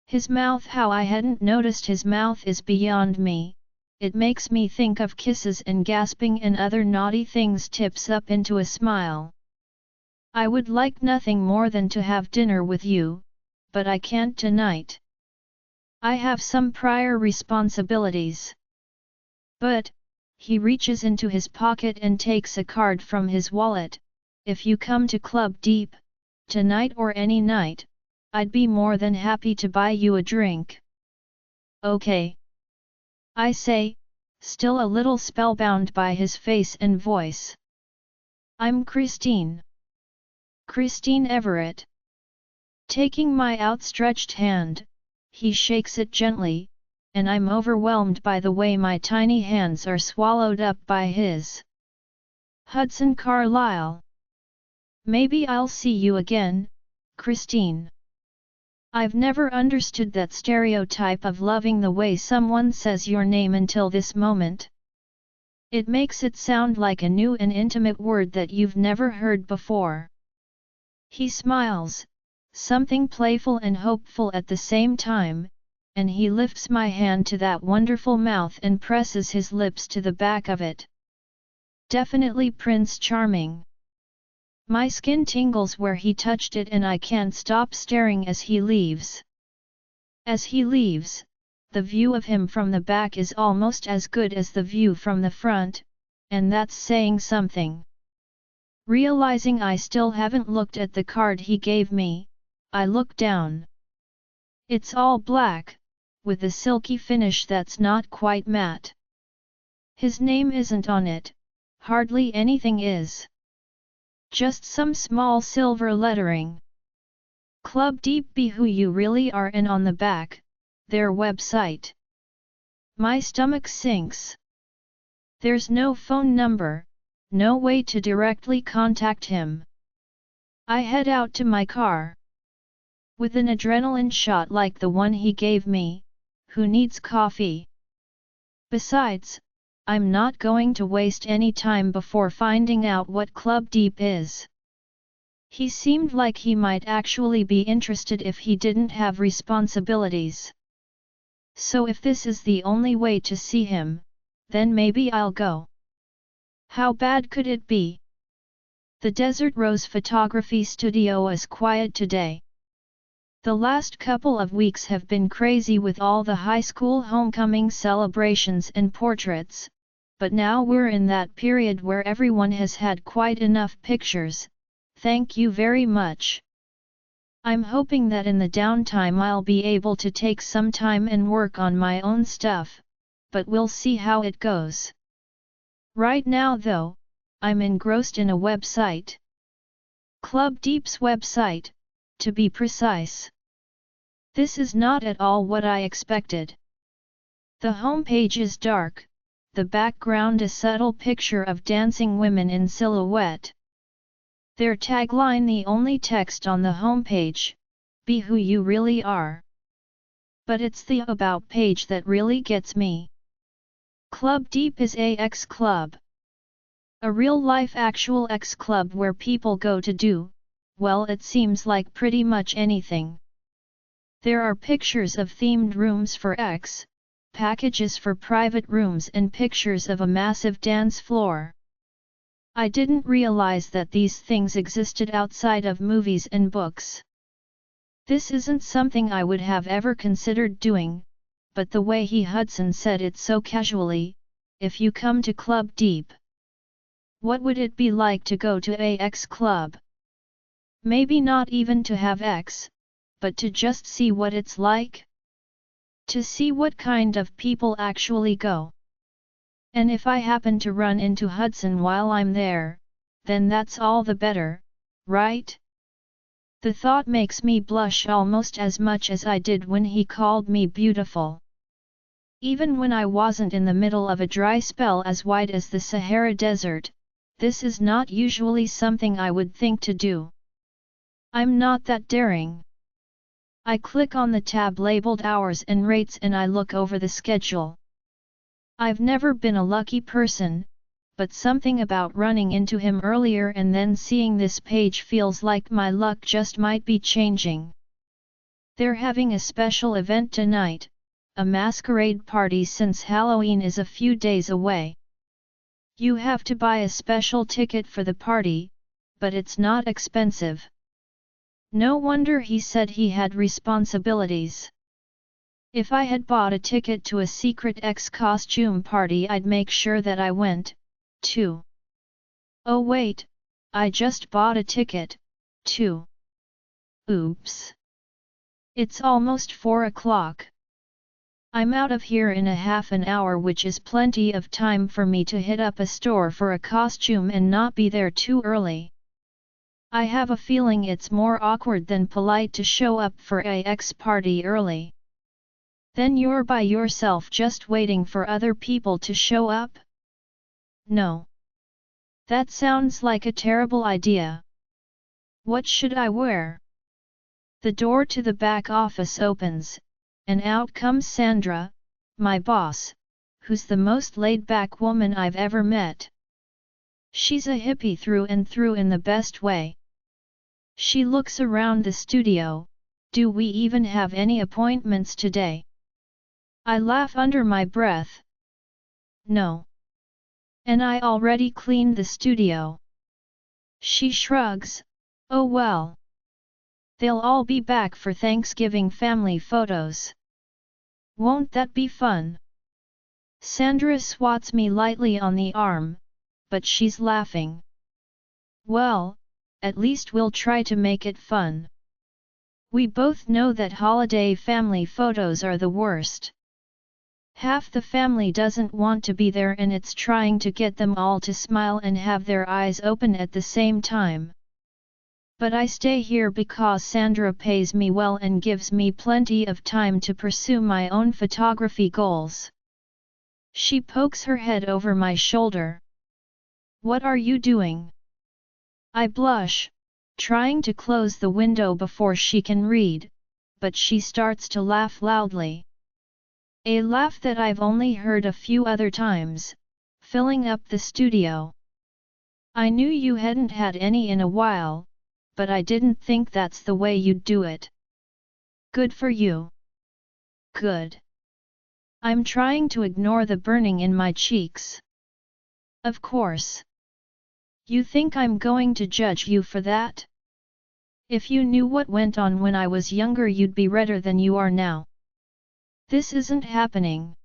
His mouth, how I hadn't noticed his mouth, is beyond me. It makes me think of kisses and gasping and other naughty things tips up into a smile. I would like nothing more than to have dinner with you, but I can't tonight. I have some prior responsibilities. But, he reaches into his pocket and takes a card from his wallet. If you come to Club Deep, tonight or any night, I'd be more than happy to buy you a drink. Okay. I say, still a little spellbound by his face and voice. I'm Christine. Christine Everett. Taking my outstretched hand, he shakes it gently, and I'm overwhelmed by the way my tiny hands are swallowed up by his. Hudson Carlyle. Maybe I'll see you again, Christine. I've never understood that stereotype of loving the way someone says your name until this moment. It makes it sound like a new and intimate word that you've never heard before. He smiles, something playful and hopeful at the same time, and he lifts my hand to that wonderful mouth and presses his lips to the back of it. Definitely Prince Charming. My skin tingles where he touched it and I can't stop staring as he leaves. As he leaves, the view of him from the back is almost as good as the view from the front, and that's saying something. Realizing I still haven't looked at the card he gave me, I look down. It's all black, with a silky finish that's not quite matte. His name isn't on it, hardly anything is. Just some small silver lettering. Club Deep, be who you really are, and on the back, their website. My stomach sinks. There's no phone number, no way to directly contact him. I head out to my car. With an adrenaline shot like the one he gave me, who needs coffee? Besides, I'm not going to waste any time before finding out what Club Deep is. He seemed like he might actually be interested if he didn't have responsibilities. So if this is the only way to see him, then maybe I'll go. How bad could it be? The Desert Rose Photography Studio is quiet today. The last couple of weeks have been crazy with all the high school homecoming celebrations and portraits, but now we're in that period where everyone has had quite enough pictures, thank you very much. I'm hoping that in the downtime I'll be able to take some time and work on my own stuff, but we'll see how it goes. Right now though, I'm engrossed in a website. Club Deep's website, to be precise. This is not at all what I expected. The homepage is dark, the background a subtle picture of dancing women in silhouette. Their tagline, the only text on the homepage, "Be who you really are." But it's the About page that really gets me. Club Deep is a X club. A real-life actual X club where people go to do, well, it seems like pretty much anything. There are pictures of themed rooms for X, packages for private rooms and pictures of a massive dance floor. I didn't realize that these things existed outside of movies and books. This isn't something I would have ever considered doing, but the way Hudson said it so casually, if you come to Club Deep. What would it be like to go to a X club? Maybe not even to have X, but to just see what it's like? To see what kind of people actually go. And if I happen to run into Hudson while I'm there, then that's all the better, right? The thought makes me blush almost as much as I did when he called me beautiful. Even when I wasn't in the middle of a dry spell as wide as the Sahara Desert, this is not usually something I would think to do. I'm not that daring. I click on the tab labeled Hours and Rates and I look over the schedule. I've never been a lucky person, but something about running into him earlier and then seeing this page feels like my luck just might be changing. They're having a special event tonight, a masquerade party since Halloween is a few days away. You have to buy a special ticket for the party, but it's not expensive. No wonder he said he had responsibilities. If I had bought a ticket to a secret X costume party, I'd make sure that I went, too. Oh wait, I just bought a ticket, too. Oops. It's almost 4 o'clock. I'm out of here in a half an hour, which is plenty of time for me to hit up a store for a costume and not be there too early. I have a feeling it's more awkward than polite to show up for a X party early. Then you're by yourself just waiting for other people to show up? No. That sounds like a terrible idea. What should I wear? The door to the back office opens, and out comes Sandra, my boss, who's the most laid-back woman I've ever met. She's a hippie through and through in the best way. She looks around the studio. Do we even have any appointments today? I laugh under my breath. No. And I already cleaned the studio. She shrugs. Oh well. They'll all be back for Thanksgiving family photos. Won't that be fun? Sandra swats me lightly on the arm, but she's laughing. Well, at least we'll try to make it fun. We both know that holiday family photos are the worst. Half the family doesn't want to be there and it's trying to get them all to smile and have their eyes open at the same time. But I stay here because Sandra pays me well and gives me plenty of time to pursue my own photography goals. She pokes her head over my shoulder. What are you doing? I blush, trying to close the window before she can read, but she starts to laugh loudly. A laugh that I've only heard a few other times, filling up the studio. I knew you hadn't had any in a while, but I didn't think that's the way you'd do it. Good for you. Good. I'm trying to ignore the burning in my cheeks. Of course. You think I'm going to judge you for that? If you knew what went on when I was younger, you'd be redder than you are now. This isn't happening.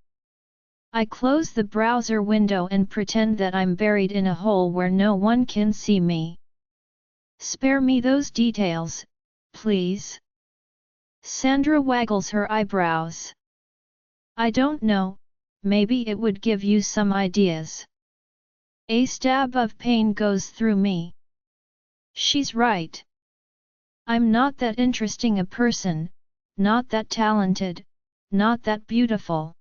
I close the browser window and pretend that I'm buried in a hole where no one can see me. Spare me those details, please. Sandra waggles her eyebrows. I don't know, maybe it would give you some ideas. A stab of pain goes through me. She's right. I'm not that interesting a person, not that talented, not that beautiful.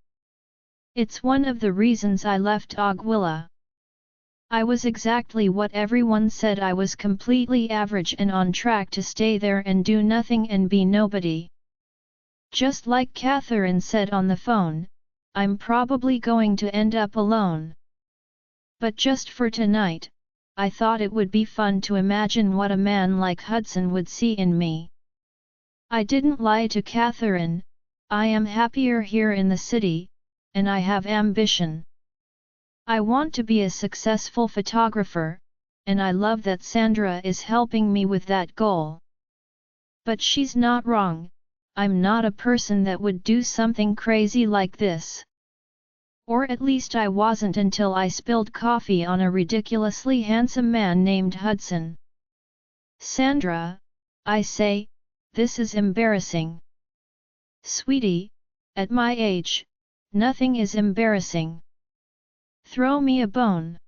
It's one of the reasons I left Aguila. I was exactly what everyone said. I was completely average and on track to stay there and do nothing and be nobody. Just like Catherine said on the phone, I'm probably going to end up alone. But just for tonight, I thought it would be fun to imagine what a man like Hudson would see in me. I didn't lie to Catherine. I am happier here in the city, and I have ambition. I want to be a successful photographer, and I love that Sandra is helping me with that goal. But she's not wrong. I'm not a person that would do something crazy like this. Or at least I wasn't until I spilled coffee on a ridiculously handsome man named Hudson. Sandra, I say, this is embarrassing. Sweetie, at my age, nothing is embarrassing. Throw me a bone.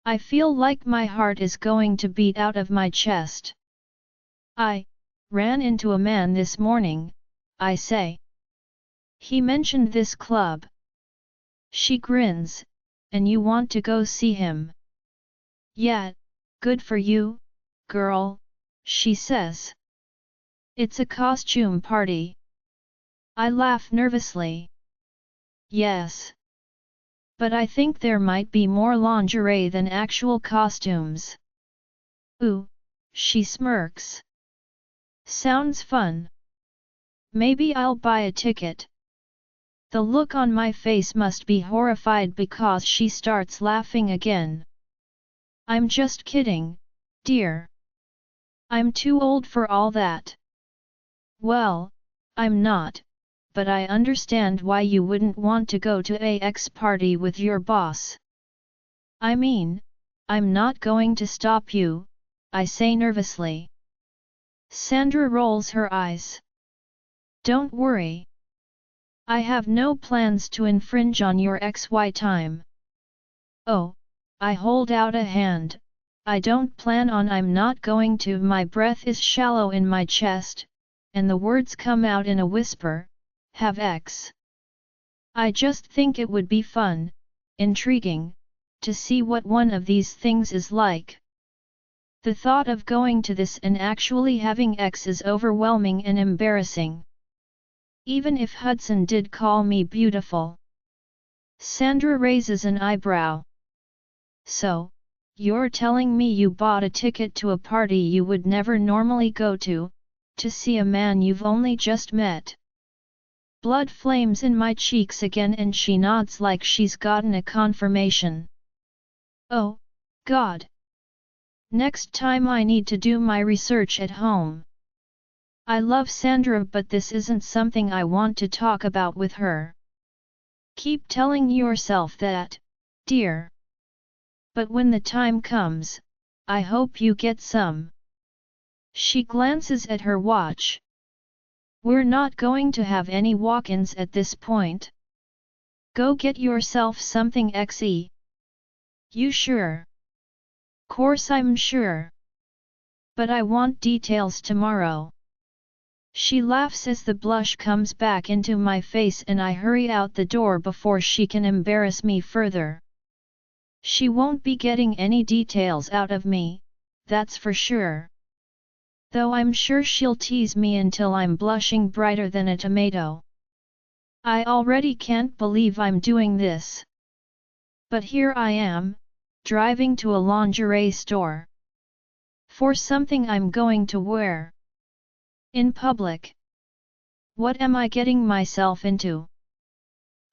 I feel like my heart is going to beat out of my chest. I ran into a man this morning, I say. He mentioned this club. She grins, and you want to go see him. Yeah, good for you, girl, she says. It's a costume party. I laugh nervously. Yes. But I think there might be more lingerie than actual costumes. Ooh, she smirks. Sounds fun. Maybe I'll buy a ticket. The look on my face must be horrified because she starts laughing again. I'm just kidding, dear. I'm too old for all that. Well, I'm not, but I understand why you wouldn't want to go to AX party with your boss. I mean, I'm not going to stop you, I say nervously. Sandra rolls her eyes. Don't worry. I have no plans to infringe on your XY time. Oh, I hold out a hand. I don't plan on. I'm not going to. My breath is shallow in my chest, and the words come out in a whisper, have X. I just think it would be fun, intriguing, to see what one of these things is like. The thought of going to this and actually having X is overwhelming and embarrassing. Even if Hudson did call me beautiful. Sandra raises an eyebrow. So, you're telling me you bought a ticket to a party you would never normally go to see a man you've only just met? Blood flames in my cheeks again and she nods like she's gotten a confirmation. Oh, God! Next time I need to do my research at home. I love Sandra, but this isn't something I want to talk about with her. Keep telling yourself that, dear. But when the time comes, I hope you get some. She glances at her watch. We're not going to have any walk-ins at this point. Go get yourself something XE. You sure? Course I'm sure. But I want details tomorrow. She laughs as the blush comes back into my face and I hurry out the door before she can embarrass me further. She won't be getting any details out of me, that's for sure. Though I'm sure she'll tease me until I'm blushing brighter than a tomato. I already can't believe I'm doing this. But here I am, driving to a lingerie store. For something I'm going to wear. In public. What am I getting myself into?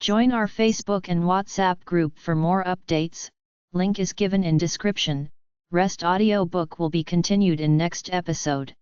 Join our Facebook and WhatsApp group for more updates, link is given in description. Rest audiobook will be continued in next episode.